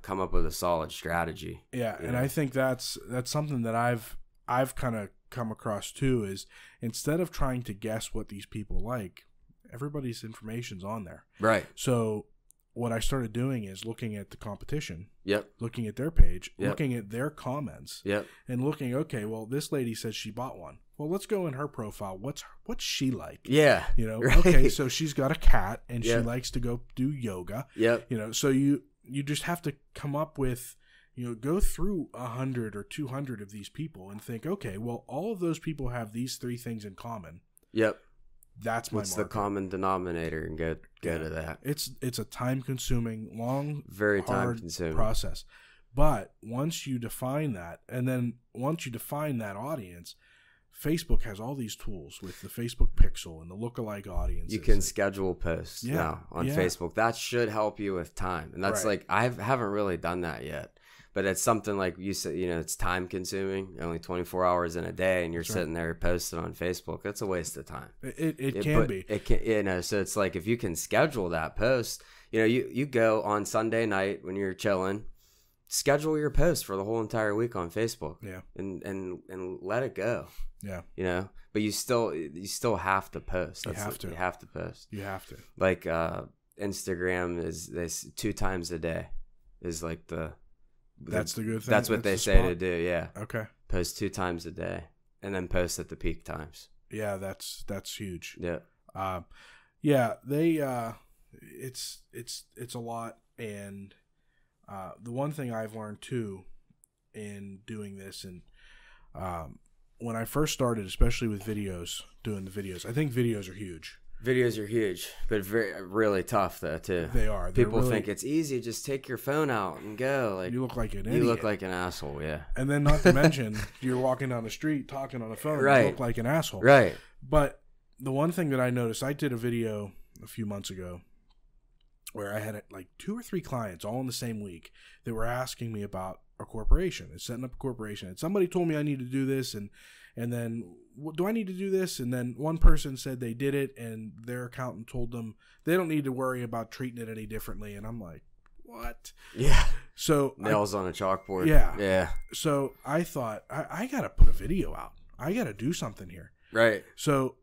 come up with a solid strategy.
Yeah. And I think that's something that I've kind of come across too, is instead of trying to guess what these people like, everybody's information's on there.
Right.
So what I started doing is looking at the competition.
Yep.
Looking at their page,
yep.
Looking at their comments.
Yep.
And looking, okay, well, this lady says she bought one. Well, let's go in her profile. What's she like?
Yeah.
Right. Okay, so she's got a cat and
yep.
she likes to go do yoga.
Yep.
So you just have to come up with, go through 100 or 200 of these people and think, okay, well, all of those people have these 3 things in common.
Yep.
That's my
What's the common denominator, and go to that.
It's a time-consuming, long,
very
hard
time-consuming
process. But once you define that, and then once you define that audience, Facebook has all these tools with the Facebook Pixel and the lookalike audiences.
You can schedule posts now on Facebook. That should help you with time, and that's
right.
I haven't really done that yet. But it's something like you said, it's time consuming, only 24 hours in a day, and you're sitting there posting on Facebook. That's a waste of time.
It can be.
It can, so it's like if you can schedule that post, you go on Sunday night when you're chilling, schedule your post for the whole entire week on Facebook. Yeah. And let it go.
Yeah.
But you still have to post.
You have to
post.
You have to.
Like Instagram is this 2 times a day is like that's the good thing. That's what they say to do. Yeah. Okay. Post 2 times a day, and then post at the peak times.
Yeah, that's huge.
Yeah.
It's a lot, and the one thing I've learned too in doing this, and when I first started, especially with doing the videos, I think videos are huge. Videos are huge, but really tough though too. They are. People think it's easy. Just take your phone out and go. Like you look like an idiot. You look like an asshole. Yeah. And then not to mention, you're walking down the street talking on the phone. Right. You look like an asshole. Right. But the one thing that I noticed, I did a video a few months ago where I had like 2 or 3 clients all in the same week that were asking me about a corporation and setting up a corporation. And somebody told me I need to do this, and then do I need to do this? And then one person said they did it, and their accountant told them they don't need to worry about treating it any differently. And I'm like, what? Yeah. So nails on a chalkboard. Yeah. Yeah. So I thought I got to put a video out. I got to do something here. Right. So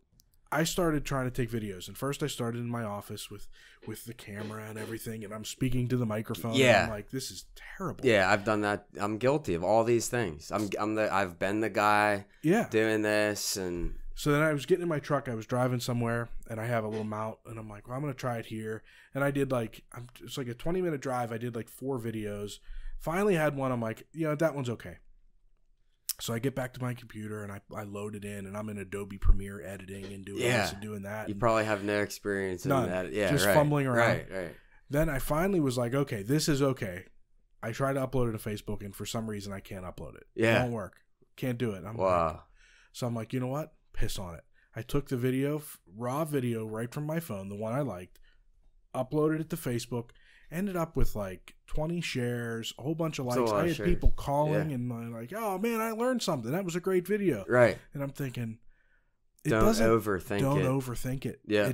I started trying to take videos, and first I started in my office with the camera and everything, and I'm speaking to the microphone. Yeah, and I'm like, this is terrible. Yeah, I've done that. I'm guilty of all these things. I've been the guy. Yeah. Doing this, and so then I was getting in my truck. I was driving somewhere, and I have a little mount, and I'm like, well, I'm gonna try it here. And I did it's like a 20-minute drive. I did like 4 videos. Finally had one. I'm like, that one's okay. So I get back to my computer and I load it in, and I'm in Adobe Premiere editing and doing this and doing that. You probably have no experience in that. Yeah, just fumbling around. Right. Then I finally was like, okay, this is okay. I tried to upload it to Facebook, and for some reason I can't upload it. Yeah. It won't work. Can't do it. So I'm like, you know what? Piss on it. I took the video, raw video right from my phone, the one I liked, uploaded it to Facebook, ended up with like 20 shares, a whole bunch of likes. I had people calling and like, oh man, I learned something. That was a great video. Right. And I'm thinking, don't overthink it. Yeah.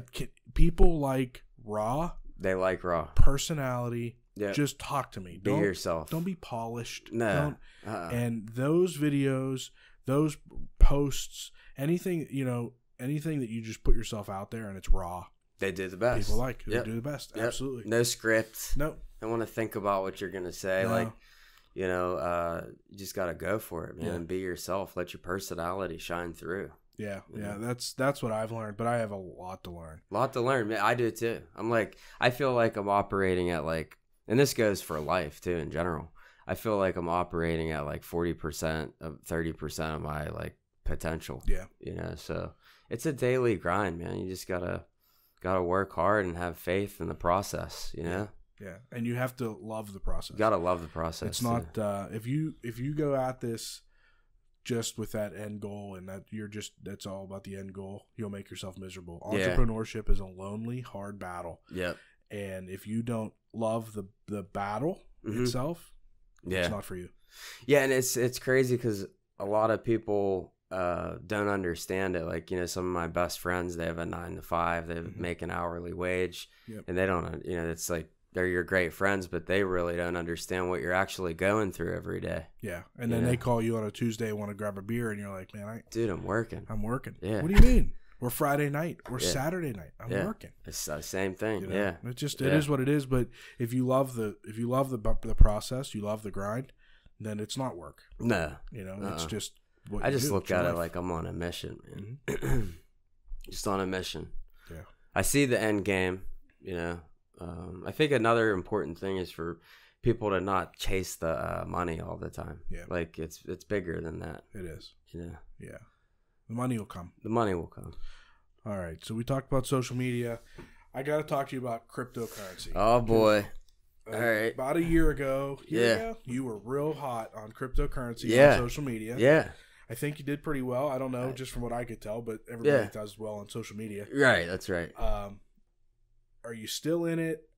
People like raw. They like raw personality. Yeah. Just talk to me. Be yourself. Don't be polished. No. And those videos, those posts, anything that you just put yourself out there and it's raw. They do the best. People like who do the best. Yep. Absolutely. No script. No. Don't want to think about what you're going to say. No. You just got to go for it, man. Yeah. Be yourself. Let your personality shine through. Yeah. Yeah. That's what I've learned, but I have a lot to learn. Man, I do too. I feel like I'm operating at and this goes for life too in general. I feel like I'm operating at 40% of 30% of my potential. Yeah. So it's a daily grind, man. You just got to work hard and have faith in the process, Yeah. And you have to love the process. You got to love the process. It's not if you go at this just with that end goal and that's all about the end goal, you'll make yourself miserable. Entrepreneurship is a lonely, hard battle. Yep. And if you don't love the battle itself, it's not for you. Yeah, and it's crazy cuz a lot of people don't understand it. Some of my best friends, they have a 9 to 5, they make an hourly wage, and they don't, it's they're your great friends, but they really don't understand what you're actually going through every day. Yeah. And then they call you on a Tuesday, want to grab a beer, and you're like, man, dude, I'm working. Yeah. What do you mean? We're Friday night. We're Saturday night. I'm working. It's the same thing. Yeah. It is what it is. But if you love the process, you love the grind, then it's not work. No. It's just what I just look at it like I'm on a mission, man. Mm-hmm. Just on a mission. Yeah. I see the end game, I think another important thing is for people to not chase the money all the time. Yeah. It's bigger than that. It is. Yeah. The money will come. All right. So we talked about social media. I got to talk to you about cryptocurrency. Oh boy. All right. About a year ago, you were real hot on cryptocurrency on social media. Yeah. I think you did pretty well. I don't know, just from what I could tell, but everybody does well on social media. Right. That's right. Are you still in it?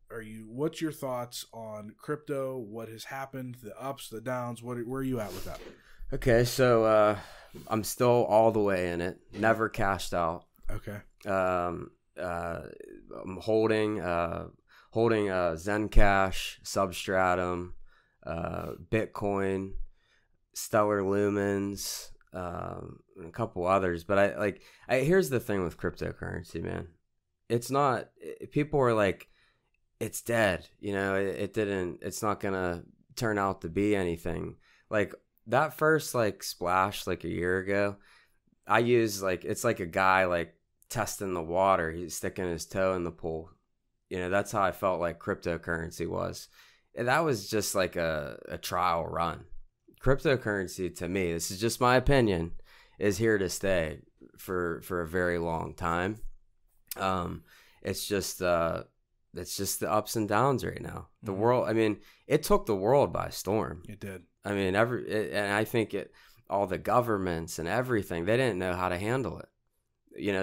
what's your thoughts on crypto? What has happened? The ups, the downs. Where are you at with that?
Okay, so I'm still all the way in it. Never cashed out.
Okay.
I'm holding Zencash, Substratum, Bitcoin, Stellar Lumens, and a couple others. But here's the thing with cryptocurrency, man. It's not. People are like, it's dead. It's not gonna turn out to be anything. Like that first splash a year ago, I use it's like a guy testing the water. He's sticking his toe in the pool. That's how I felt like cryptocurrency was. And that was just like a trial run. Cryptocurrency, to me, this is just my opinion, is here to stay for a very long time. It's just the ups and downs right now. The world, I mean, it took the world by storm.
It did.
I mean, and I think all the governments and everything, they didn't know how to handle it.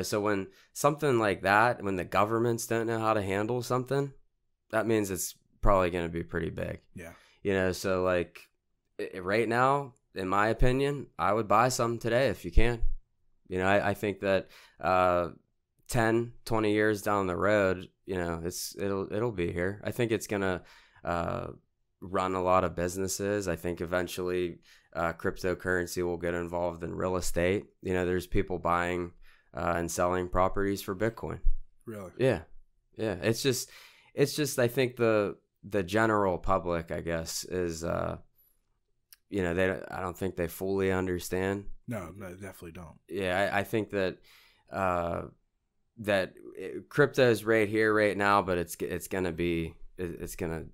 So when something like that, when the governments don't know how to handle something, that means it's probably going to be pretty big.
Yeah.
So right now, in my opinion, I would buy some today if you can. I think that 10, 20 years down the road, it'll be here. I think it's going to run a lot of businesses. I think eventually cryptocurrency will get involved in real estate. There's people buying and selling properties for Bitcoin.
Really?
Yeah. It's just I think the general public, I guess, is I don't think they fully understand.
No, they definitely don't.
Yeah, I think that crypto is right here, right now, but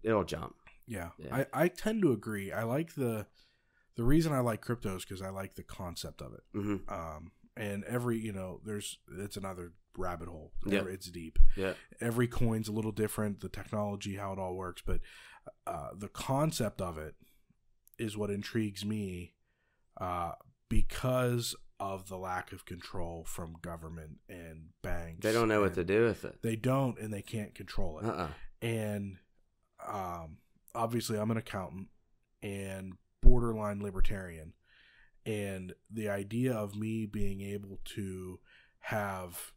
it'll jump.
Yeah. I tend to agree. I like the reason I like crypto is because I like the concept of it.
Mm-hmm.
And it's another rabbit hole.
Yeah.
It's deep.
Yeah.
Every coin's a little different, the technology, how it all works, but the concept of it is what intrigues me because of the lack of control from government and banks.
They don't know what to do with it.
They don't, and they can't control it. And obviously I'm an accountant and borderline libertarian. And the idea of me being able to have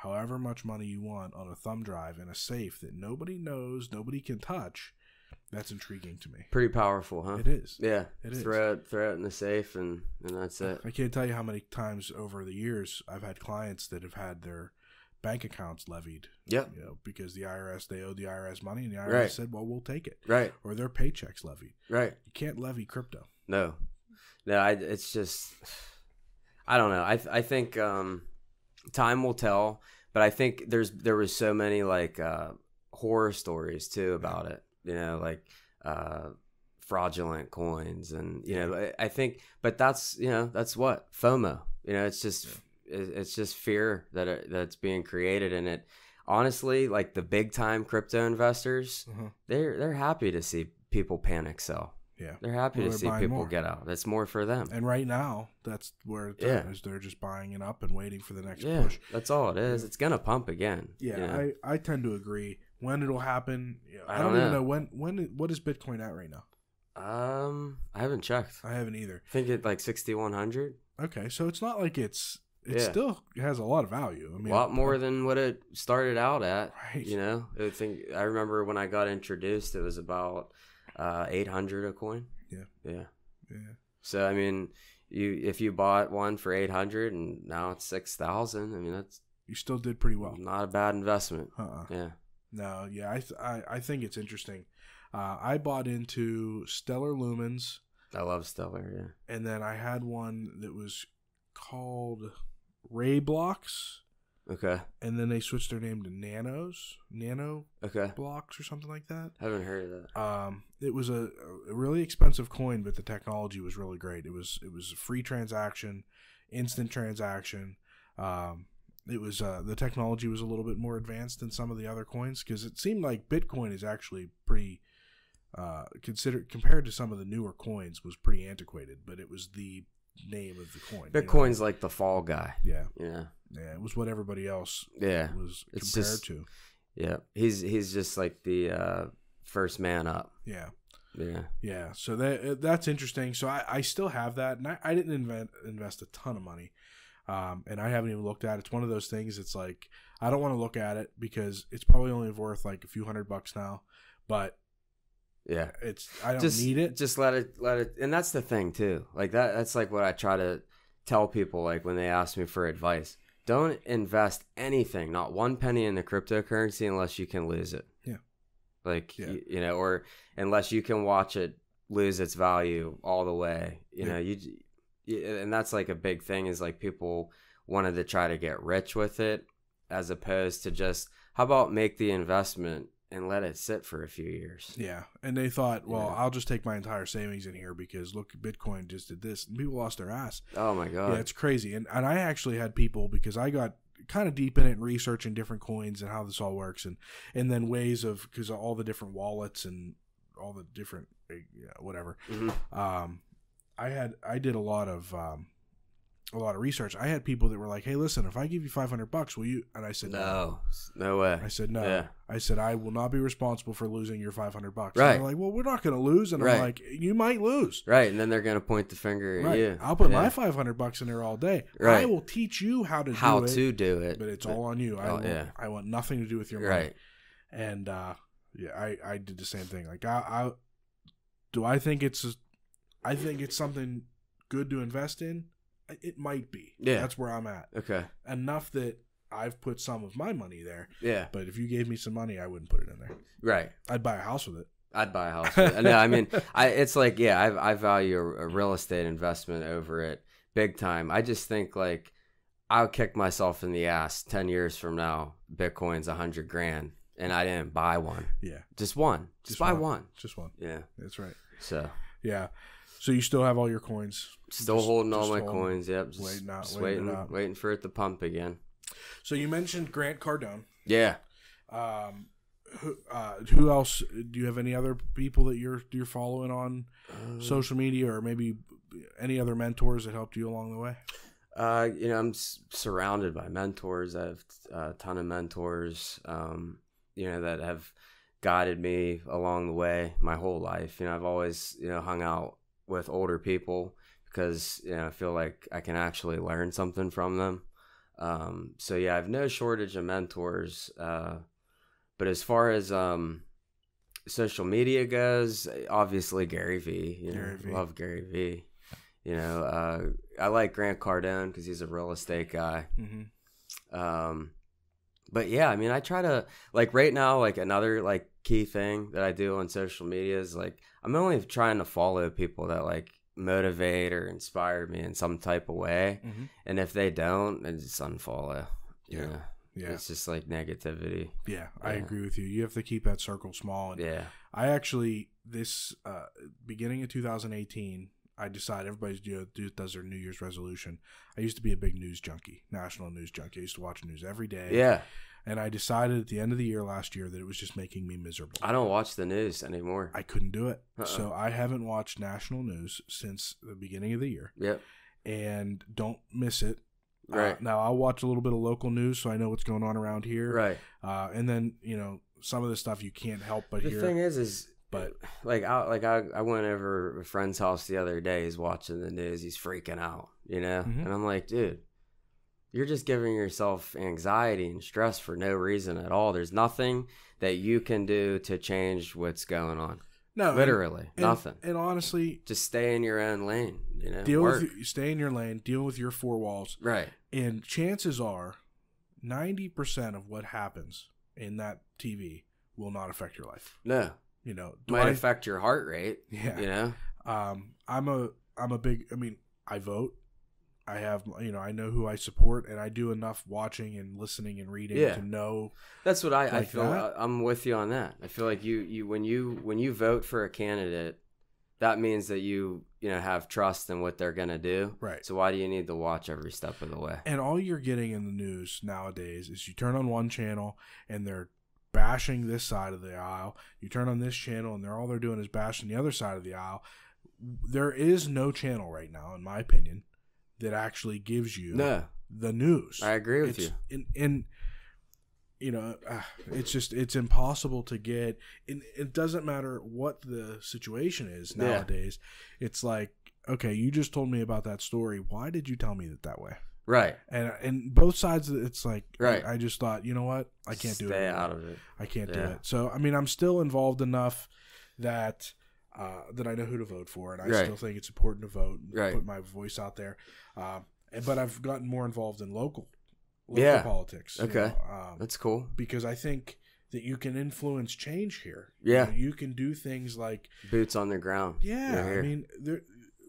however much money you want on a thumb drive in a safe that nobody knows, nobody can touch, that's intriguing to me.
Pretty powerful, huh?
It is.
Yeah.
It is.
Throw it in the safe and that's it.
I can't tell you how many times over the years I've had clients that have had their bank accounts levied.
Yep.
Because they owed the IRS money and the IRS said, well, we'll take it.
Right.
Or their paychecks levied.
Right.
You can't levy crypto.
No, it's just, I don't know. I think time will tell, but I think there was so many horror stories too about it, fraudulent coins and, I think, but that's what FOMO, it's just fear that's being created in it. Honestly, the big time crypto investors, they're happy to see people panic sell.
Yeah,
they're happy to see people get out. That's more for them.
And right now, that's where it's at, is they're just buying it up and waiting for the next push.
That's all it is. It's gonna pump again.
Yeah, I tend to agree. When it'll happen, I don't even know when. What is Bitcoin at right now?
I haven't checked.
I haven't either.
I think it's 6,100.
Okay, so it's not like it still has a lot of value. I mean,
a lot more than what it started out at.
Right.
I remember when I got introduced, it was about 800 a coin. Yeah. So I mean, if you bought one for 800 and now it's 6,000, I mean
you still did pretty well.
Not a bad investment. Yeah.
No, yeah, I think it's interesting. I bought into Stellar Lumens.
I love Stellar, yeah.
And then I had one that was called Ray Blocks.
Okay.
And then they switched their name to Nano
okay.
Blocks or something like that.
I haven't heard of that.
It was a really expensive coin, but the technology was really great. It was a free transaction, instant transaction. It was the technology was a little bit more advanced than some of the other coins because it seemed like Bitcoin is actually pretty compared to some of the newer coins was pretty antiquated, but it was the name of the coin.
Bitcoin's like the fall guy.
Yeah.
Yeah.
Yeah, it was what everybody else
was
compared to.
Yeah. He's just like the first man up.
Yeah.
Yeah.
Yeah. So that's interesting. So I still have that, and I didn't invest a ton of money. And I haven't even looked at it. It's one of those things. It's like, I don't want to look at it because it's probably only worth like a few $100 now, but
yeah,
I don't need it.
Just let it. And that's the thing too. Like that's like what I try to tell people, like when they ask me for advice, don't invest anything, not one penny in the cryptocurrency unless you can lose it.
Yeah.
Like, you know, or unless you can watch it lose its value all the way, you know, and that's like a big thing is like people wanted to try to get rich with it as opposed to just, how about make the investment and let it sit for a few years?
Yeah. And they thought, well, I'll just take my entire savings in here because look, Bitcoin just did this. And people lost their ass.
Oh my God.
Yeah, it's crazy. And I actually had people, because I got kind of deep in it and researching different coins and how this all works and then ways of, because all the different wallets and all the different, whatever.
Mm-hmm.
I did a lot of research. I had people that were like, "Hey, listen, if I give you $500, will you?" And I said,
"No way."
I said, "No."
Yeah.
I said, "I will not be responsible for losing your $500."
Right.
And they're like, "Well, we're not going to lose." And I'm like, "You might lose."
Right. And then they're going to point the finger at you.
I'll put my $500 in there all day. Right. I will teach you how to do it. But it's all on you. I want nothing to do with your money.
Right.
And I did the same thing. Like I think it's something good to invest in. It might be.
Yeah.
That's where I'm at.
Okay.
Enough that I've put some of my money there.
Yeah.
But if you gave me some money, I wouldn't put it in there.
Right.
I'd buy a house with it.
I'd buy a house with it. No, I mean, it's like, I value a real estate investment over it big time. I just think like I'll kick myself in the ass 10 years from now. Bitcoin's $100,000 and I didn't buy one.
Yeah.
Just one. Just buy one.
Just one.
Yeah.
That's right.
So.
Yeah. So you still have all your coins?
Still holding all my coins. Yep.
Just
waiting for it to pump again.
So you mentioned Grant Cardone.
Yeah.
Who else? Do you have any other people that you're following on social media, or maybe any other mentors that helped you along the way?
I'm surrounded by mentors. I have a ton of mentors, that have guided me along the way my whole life. I've always, hung out with older people because, I feel like I can actually learn something from them. I have no shortage of mentors. But as far as social media goes, obviously Gary V. Love Gary V. I like Grant Cardone because he's a real estate guy. Mm-hmm. But yeah, I mean, I try to, like, right now, like, another, like, key thing that I do on social media is, like, I'm only trying to follow people that, like, motivate or inspire me in some type of way. Mm-hmm. And if they don't, then just unfollow. Yeah. It's just, like, negativity.
Yeah, I agree with you. You have to keep that circle small. And I actually, beginning of 2018, I decided everybody does their New Year's resolution. I used to be a big news junkie, national news junkie. I used to watch news every day. Yeah. And I decided at the end of the year last year that it was just making me miserable.
I don't watch the news anymore.
I couldn't do it. So I haven't watched national news since the beginning of the year.
Yep.
And don't miss it.
Right.
Now I'll watch a little bit of local news so I know what's going on around here.
Right.
And then, some of the stuff you can't help but hear.
The thing is but I went over a friend's house the other day. He's watching the news. He's freaking out, Mm-hmm. And I'm like, dude, you're just giving yourself anxiety and stress for no reason at all. There's nothing that you can do to change what's going on. No, literally nothing.
And honestly,
just stay in your own lane.
Stay in your lane. Deal with your four walls.
Right.
And chances are, 90% of what happens in that TV will not affect your life.
No. Might affect your heart rate.
Yeah. I'm a big. I mean, I vote. I have. I know who I support, and I do enough watching and listening and reading to know.
That's what I feel. I'm with you on that. I feel like you when you vote for a candidate, that means that you have trust in what they're gonna do.
Right.
So why do you need to watch every step of the way?
And all you're getting in the news nowadays is you turn on one channel and they're bashing this side of the aisle. You turn on this channel and all they're doing is bashing the other side of the aisle. There is no channel right now, in my opinion, that actually gives you the news.
I agree with you.
And it's impossible to get. It doesn't matter what the situation is nowadays. Yeah. It's like, okay, you just told me about that story. Why did you tell me that way?
Right.
And both sides, it's like,
right.
I just thought, you know what? I can't do it.
Stay out of it.
I can't do it. So, I mean, I'm still involved enough that I know who to vote for, and I still think it's important to vote and put my voice out there. But I've gotten more involved in local politics.
Okay. That's cool.
Because I think that you can influence change here.
Yeah.
You can do things like
boots on the ground.
Yeah. I mean,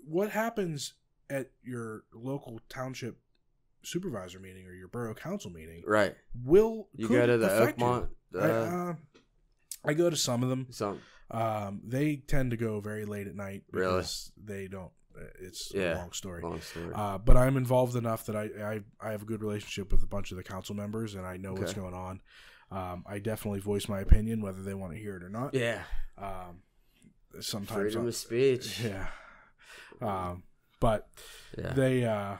what happens at your local township supervisor meeting or your borough council meeting?
Right.
You
go to the Oakmont?
I go to some of them.
Some.
They tend to go very late at night because they don't. It's a long story. But I'm involved enough that I have a good relationship with a bunch of the council members, and I know what's going on. I definitely voice my opinion, whether they want to hear it or not.
Yeah.
Sometimes
freedom of speech.
Yeah. But they.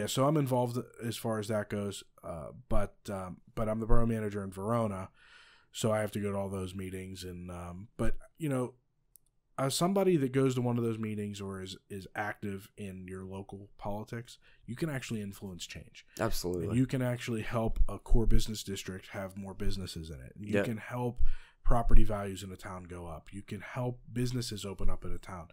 So I'm involved as far as that goes. But I'm the borough manager in Verona, so I have to go to all those meetings. And but as somebody that goes to one of those meetings or is active in your local politics, you can actually influence change.
Absolutely.
And you can actually help a core business district have more businesses in it. You can help property values in a town go up. You can help businesses open up in a town.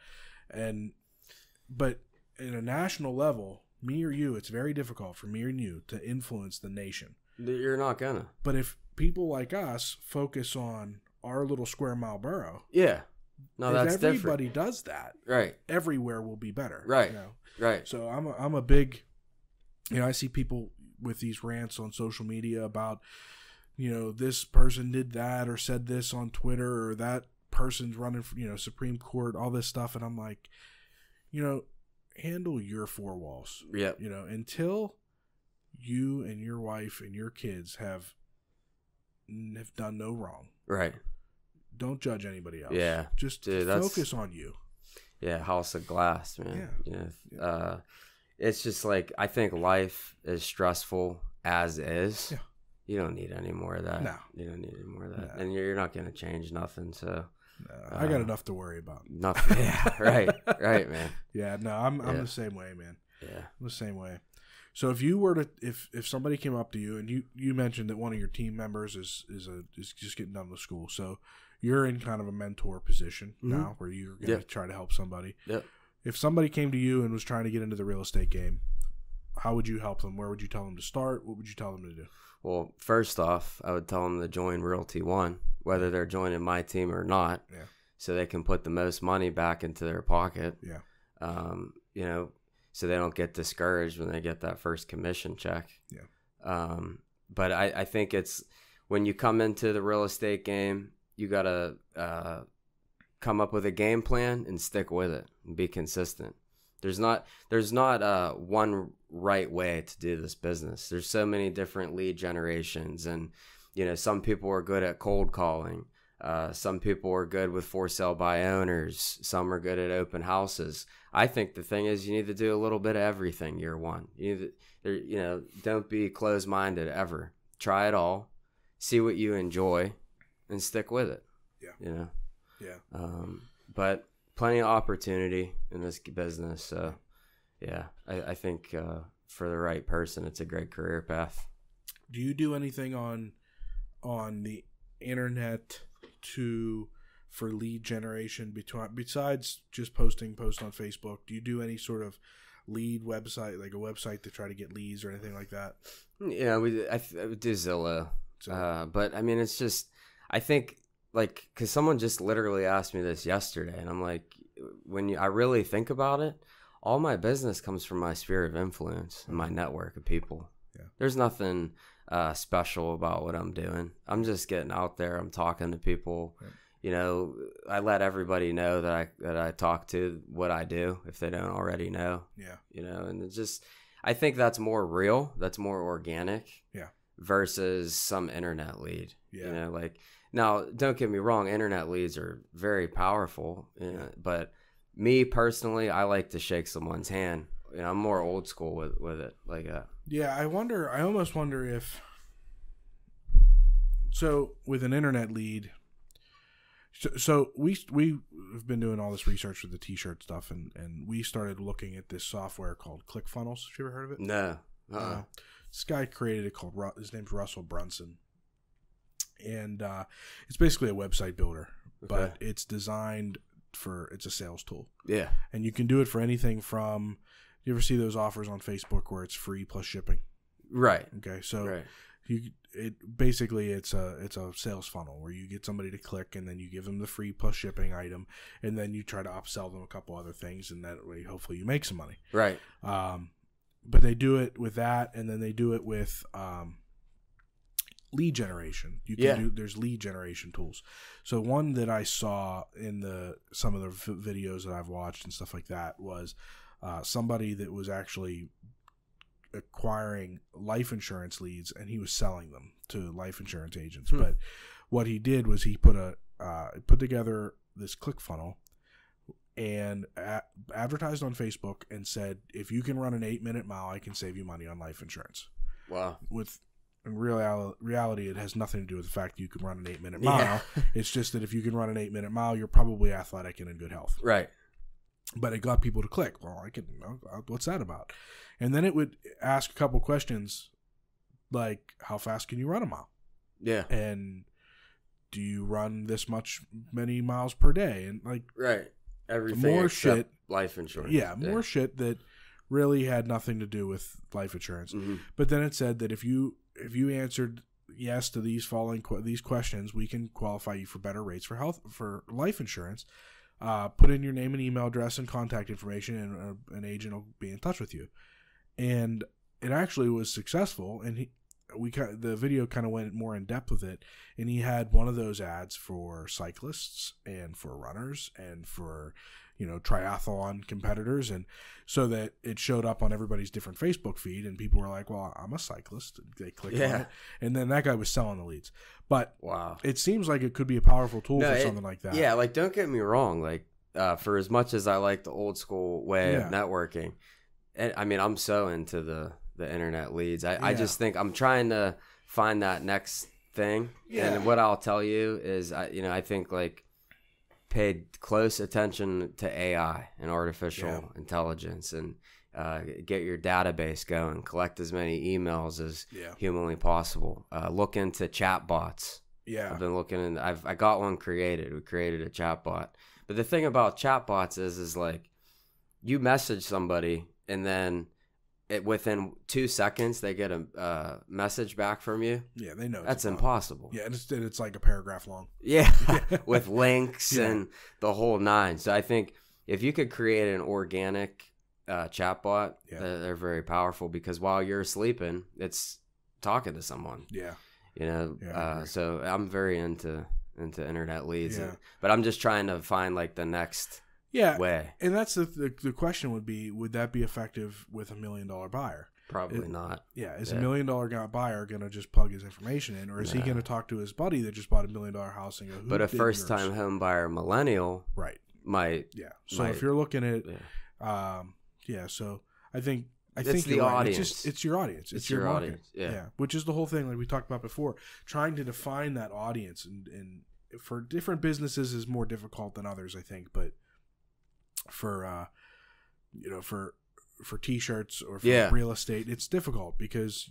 But in a national level, me or you, it's very difficult for me and you to influence the nation.
You're not gonna.
But if people like us focus on our little square mile borough,
no,
if
that's
everybody
different.
does that, everywhere will be better.
Right. Right.
So I'm a big, I see people with these rants on social media about, this person did that or said this on Twitter or that person's running for, Supreme Court, all this stuff. And I'm like, handle your four walls.
Yeah.
Until you and your wife and your kids have done no wrong.
Right.
Don't judge anybody else.
Yeah.
Just focus on you.
Yeah, house of glass, man. Yeah. It's just like, I think life is stressful as is. Yeah. You don't need any more of that.
No.
You don't need any more of that. No. And you're not going to change nothing, so.
No, I got enough to worry about.
Nothing. Yeah, right, man.
Yeah, no, I'm the same way, man.
Yeah.
I'm the same way. So if you were to, if somebody came up to you and you mentioned that one of your team members is just getting done with school, so you're in kind of a mentor position now where you're going to try to help somebody.
Yep.
If somebody came to you and was trying to get into the real estate game, how would you help them? Where would you tell them to start? What would you tell them to do?
Well, first off, I would tell them to join Realty One, whether they're joining my team or not, so they can put the most money back into their pocket. Yeah. So they don't get discouraged when they get that first commission check. Yeah. But I think it's when you come into the real estate game, you got to come up with a game plan and stick with it and be consistent. There's not one right way to do this business. There's so many different lead generations, and some people are good at cold calling. Some people are good with for sale by owners. Some are good at open houses. I think the thing is you need to do a little bit of everything year one. Don't be closed minded ever. Try it all, see what you enjoy, and stick with it. Yeah. Yeah. But plenty of opportunity in this business. So, I think for the right person, it's a great career path.
Do you do anything on the internet for lead generation besides just posting posts on Facebook? Do you do any sort of lead website, like a website to try to get leads or anything like that?
Yeah, I do Zillow. But I mean, it's just, I think, like, because someone just literally asked me this yesterday, and I'm like, I really think about it, all my business comes from my sphere of influence and my network of people. Yeah. There's nothing special about what I'm doing. I'm just getting out there. I'm talking to people. Right. I let everybody know that I talk to, what I do, if they don't already know. Yeah. And it's just, I think that's more real. That's more organic. Yeah. Versus some internet lead. Yeah. Now, don't get me wrong, internet leads are very powerful, but me personally, I like to shake someone's hand. I'm more old school with it, like that.
Yeah, I almost wonder if So with an internet lead, so we've been doing all this research for the T-shirt stuff, and we started looking at this software called ClickFunnels. Have you ever heard of it?
No.
This guy created it his name's Russell Brunson, and it's basically a website builder, but it's designed it's a sales tool.
Yeah.
And you can do it for anything from, you ever see those offers on Facebook where it's free plus shipping?
Right.
Okay. So
right.
it's a sales funnel where you get somebody to click, and then you give them the free plus shipping item, and then you try to upsell them a couple other things, and that way hopefully you make some money.
Right.
But they do it with that, and then they do it with lead generation. There's lead generation tools. So one that I saw in some of the videos that I've watched and stuff like that was somebody that was actually acquiring life insurance leads, and he was selling them to life insurance agents. But what he did was he put together this ClickFunnel and advertised on Facebook and said, if you can run an 8-minute mile, I can save you money on life insurance.
Wow.
In reality, it has nothing to do with the fact that you can run an 8-minute mile.
Yeah.
It's just that if you can run an 8-minute mile, you're probably athletic and in good health.
Right.
But it got people to click. Well, what's that about? And then it would ask a couple questions like, how fast can you run a mile?
Yeah.
And do you run many miles per day? And like,
right. Everything
more
except
shit,
life insurance.
Yeah, more shit that really had nothing to do with life insurance.
Mm-hmm.
But then it said that if you answered yes to these these questions, we can qualify you for better rates for life insurance. Put in your name and email address and contact information, and an agent will be in touch with you. And it actually was successful, and the video kind of went more in depth with it, and he had one of those ads for cyclists and for runners and for triathlon competitors, and so that it showed up on everybody's different Facebook feed, and people were like, well, I'm a cyclist. They clicked on it, and then that guy was selling the leads. But
wow,
it seems like it could be a powerful tool for something like that.
Yeah, like, don't get me wrong, like for as much as I like the old school way of networking, I mean, I'm so into the internet leads. I just think I'm trying to find that next thing. Yeah. And what I'll tell you is, I think like paid close attention to AI and artificial intelligence, and get your database going, collect as many emails as humanly possible. Look into chat bots. Yeah. I've been looking in, I got one created. We created a chat bot. But the thing about chat bots is like, you message somebody, and then within 2 seconds they get a message back from you. Yeah, they know that's impossible.
Yeah, it's like a paragraph long.
Yeah, with links and the whole nine. So I think if you could create an organic chatbot, they're very powerful, because while you're sleeping, it's talking to someone. Yeah, so I'm very into internet leads, but I'm just trying to find like the next. Way.
And that's the question would that be effective with $1 million buyer?
Probably not.
Yeah. Is $1 million buyer going to just plug his information in, or is he going to talk to his buddy that just bought $1 million house and go,
but a first time home buyer millennial might.
Yeah. So if you're looking at, so I think
it's the audience.
It's your audience. It's your audience. Yeah. Which is the whole thing, like we talked about before, trying to define that audience, and for different businesses is more difficult than others, I think, but for T-shirts or for real estate, it's difficult because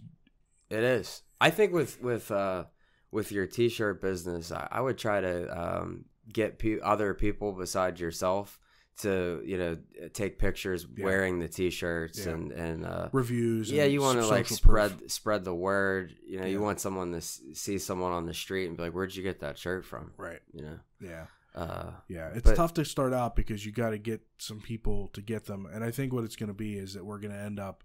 it is. I think with your T-shirt business, I would try to get other people besides yourself to take pictures wearing the T-shirts and
reviews.
Yeah, you want to like spread the word. You want someone to see someone on the street and be like, "Where'd you get that shirt from?"
Right.
Yeah.
It's tough to start out because you got to get some people to get them, and I think what it's going to be is that we're going to end up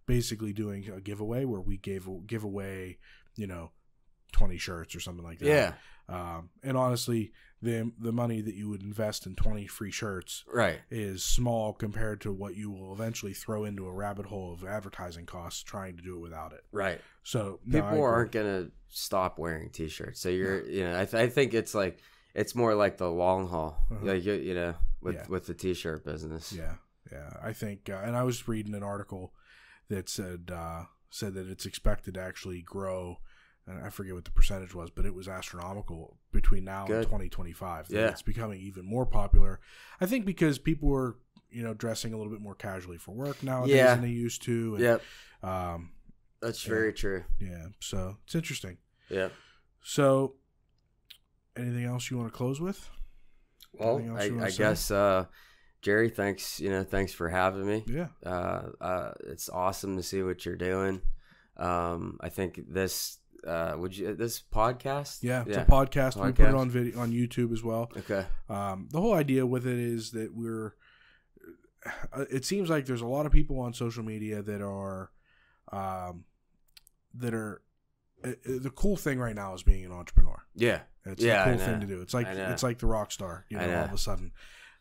basically doing a giveaway where we give away 20 shirts or something like that. Yeah. And honestly, the money that you would invest in 20 free shirts is small compared to what you will eventually throw into a rabbit hole of advertising costs trying to do it without it.
Right.
So
people aren't going to stop wearing T-shirts. So I think it's like. It's more like the long haul, like with the T-shirt business.
Yeah. I think, and I was reading an article that said that it's expected to actually grow and I forget what the percentage was, but it was astronomical between now and 2025.
Yeah.
It's becoming even more popular. I think because people are, dressing a little bit more casually for work nowadays than they used to. And,
that's very true.
Yeah. So it's interesting.
Yeah.
So anything else you want to close with?
Well, I guess, Jerry, thanks for having me.
Yeah.
It's awesome to see what you're doing. I think this podcast?
Yeah, it's a podcast. We put it on video on YouTube as well.
Okay.
The whole idea with it is that it seems like there's a lot of people on social media that are the cool thing right now is being an entrepreneur.
Yeah.
It's a cool thing to do. It's like the rock star, all of a sudden.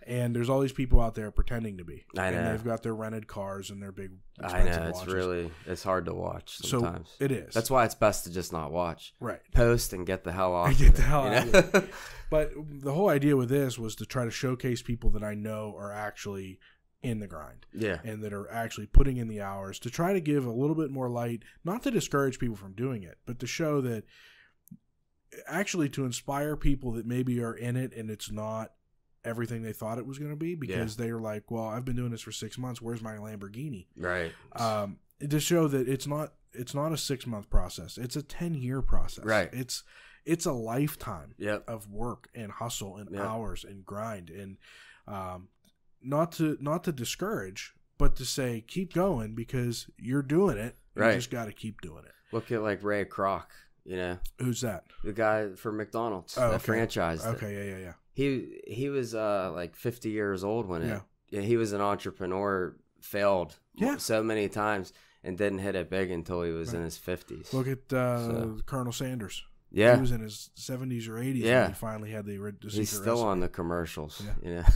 And there's all these people out there pretending to be. I know. And they've got their rented cars and their big expensive watches.
It's hard to watch sometimes.
So it is.
That's why it's best to just not watch.
Right.
Post and get the hell off.
Get the hell out of it. But the whole idea with this was to try to showcase people that I know are actually in the grind.
Yeah.
And that are actually putting in the hours to try to give a little bit more light, not to discourage people from doing it, but to show that actually to inspire people that maybe are in it and it's not everything they thought it was going to be, because they were like, well, I've been doing this for 6 months. Where's my Lamborghini?
Right.
To show that it's not a 6-month process. It's a 10-year process.
Right.
It's a lifetime
of
work and hustle and hours and grind. And, not to discourage, but to say, keep going because you're doing it. You just got to keep doing it.
Look at like Ray Kroc,
Who's that?
The guy for McDonald's that franchised it.
Okay. Yeah.
He was like 50 years old when he was an entrepreneur, failed so many times and didn't hit it big until he was in his 50s.
Look at Colonel Sanders.
Yeah.
He was in his 70s or 80s when he finally had the
He's still on the commercials.
Yeah.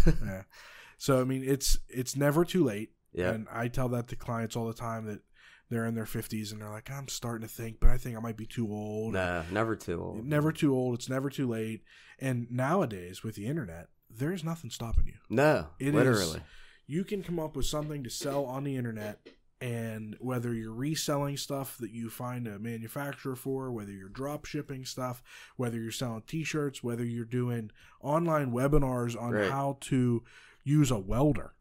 So, I mean, it's never too late.
Yeah.
And I tell that to clients all the time that they're in their 50s and they're like, I'm starting to think, but I think I might be too old.
No, never too old.
Never too old. It's never too late. And nowadays with the internet, there's nothing stopping you.
No, literally.
You can come up with something to sell on the internet, and whether you're reselling stuff that you find a manufacturer for, whether you're drop shipping stuff, whether you're selling t-shirts, whether you're doing online webinars on how to use a welder,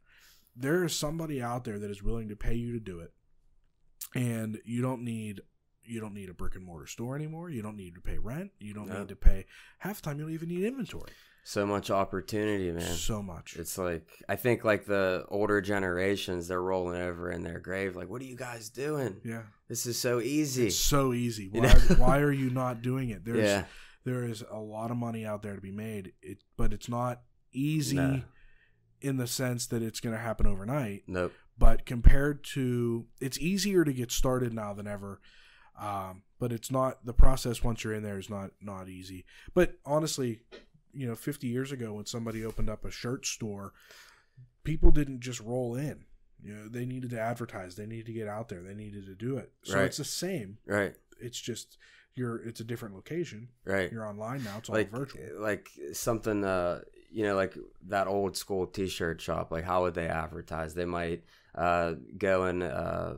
there is somebody out there that is willing to pay you to do it. And you don't need a brick and mortar store anymore. You don't need to pay rent. You don't need to pay, half the time you don't even need inventory.
So much opportunity, man.
So much.
It's like, I think like the older generations, they're rolling over in their grave like, what are you guys doing?
Yeah.
This is so easy.
It's so easy. Why are you not doing it? There is a lot of money out there to be made, but it's not easy in the sense that it's going to happen overnight.
Nope.
But compared to, it's easier to get started now than ever. But it's not, the process once you're in there is not easy. But honestly, 50 years ago when somebody opened up a shirt store, people didn't just roll in. They needed to advertise. They needed to get out there. They needed to do it. So it's the same.
Right.
It's just, it's a different location.
Right.
You're online now. It's all virtual.
Like something, like that old school t-shirt shop, like how would they advertise? They might go in a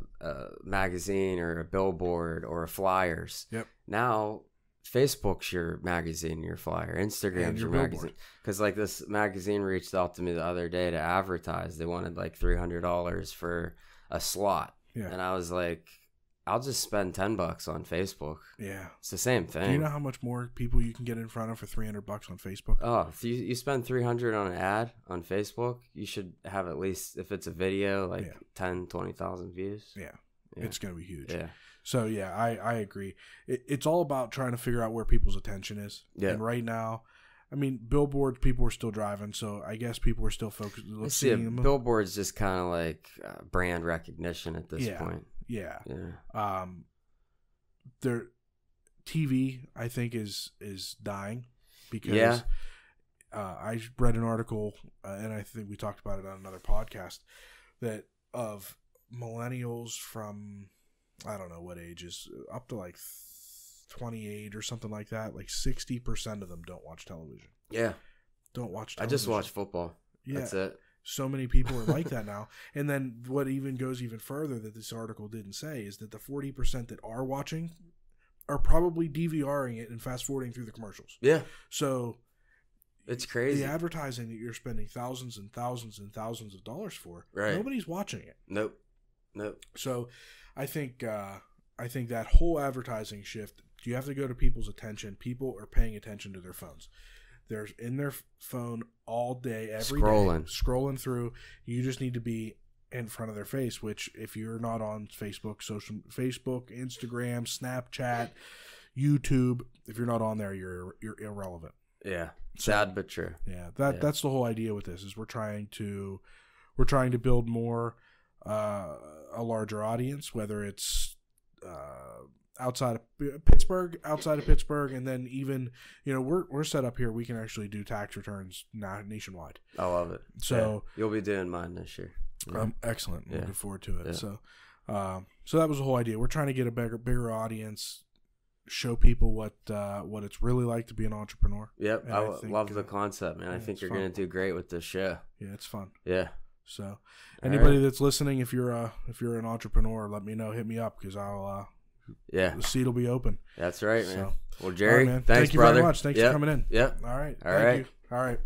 magazine or a billboard or flyers.
Yep. Now,
Facebook's your magazine, your flyer. Instagram's your magazine. Because like this magazine reached out to me the other day to advertise. They wanted like $300 for a slot.
Yeah.
And I was like, I'll just spend $10 on Facebook.
Yeah.
It's the same thing.
Do you know how much more people you can get in front of for $300 on Facebook?
Oh, if you spend $300 on an ad on Facebook, you should have at least, if it's a video, like 10, 20,000 views.
Yeah. It's going to be huge.
Yeah.
So, yeah, I agree. It's all about trying to figure out where people's attention is.
Yeah.
And right now, I mean, billboards, people are still driving, so I guess people are still focused.
Billboards just kind of like brand recognition at this point.
Yeah. Their TV, I think, is dying because I read an article, and I think we talked about it on another podcast, that of millennials from, I don't know what ages, up to like 28 or something like that, like 60% of them don't watch television.
Yeah.
Don't watch television.
I just watch football. Yeah. That's it.
So many people are like that now. And then what even goes even further that this article didn't say is that the 40% that are watching are probably DVRing it and fast forwarding through the commercials.
Yeah.
So
it's crazy.
The advertising that you're spending thousands and thousands and thousands of dollars for,
right.
Nobody's watching it.
Nope.
So I think that whole advertising shift, you have to go to people's attention. People are paying attention to their phones. They're in their phone all day, every day, scrolling through. You just need to be in front of their face, which if you're not on Facebook, Instagram, Snapchat, YouTube, if you're not on there, you're irrelevant.
Yeah. Sad but true.
Yeah. That's the whole idea with this is we're trying to build more a larger audience, whether it's outside of Pittsburgh, and then even, we're set up here. We can actually do tax returns nationwide.
I love it.
So
you'll be doing mine this year. Yeah.
Excellent.
Yeah.
Looking forward to it.
Yeah.
So that was the whole idea. We're trying to get a bigger audience, show people what it's really like to be an entrepreneur.
Yep. I love the concept, man. I think you're going to do great with this show.
Yeah, it's fun.
Yeah.
So anybody that's listening, if you're an entrepreneur, let me know. Hit me up because I'll the seat will be open.
That's right, man.
So,
well, Jerry,
right, man.
Thanks,
Thank you
brother.
very much. Thanks for coming in.
Yep.
All right.
All right.
Thank you. All right.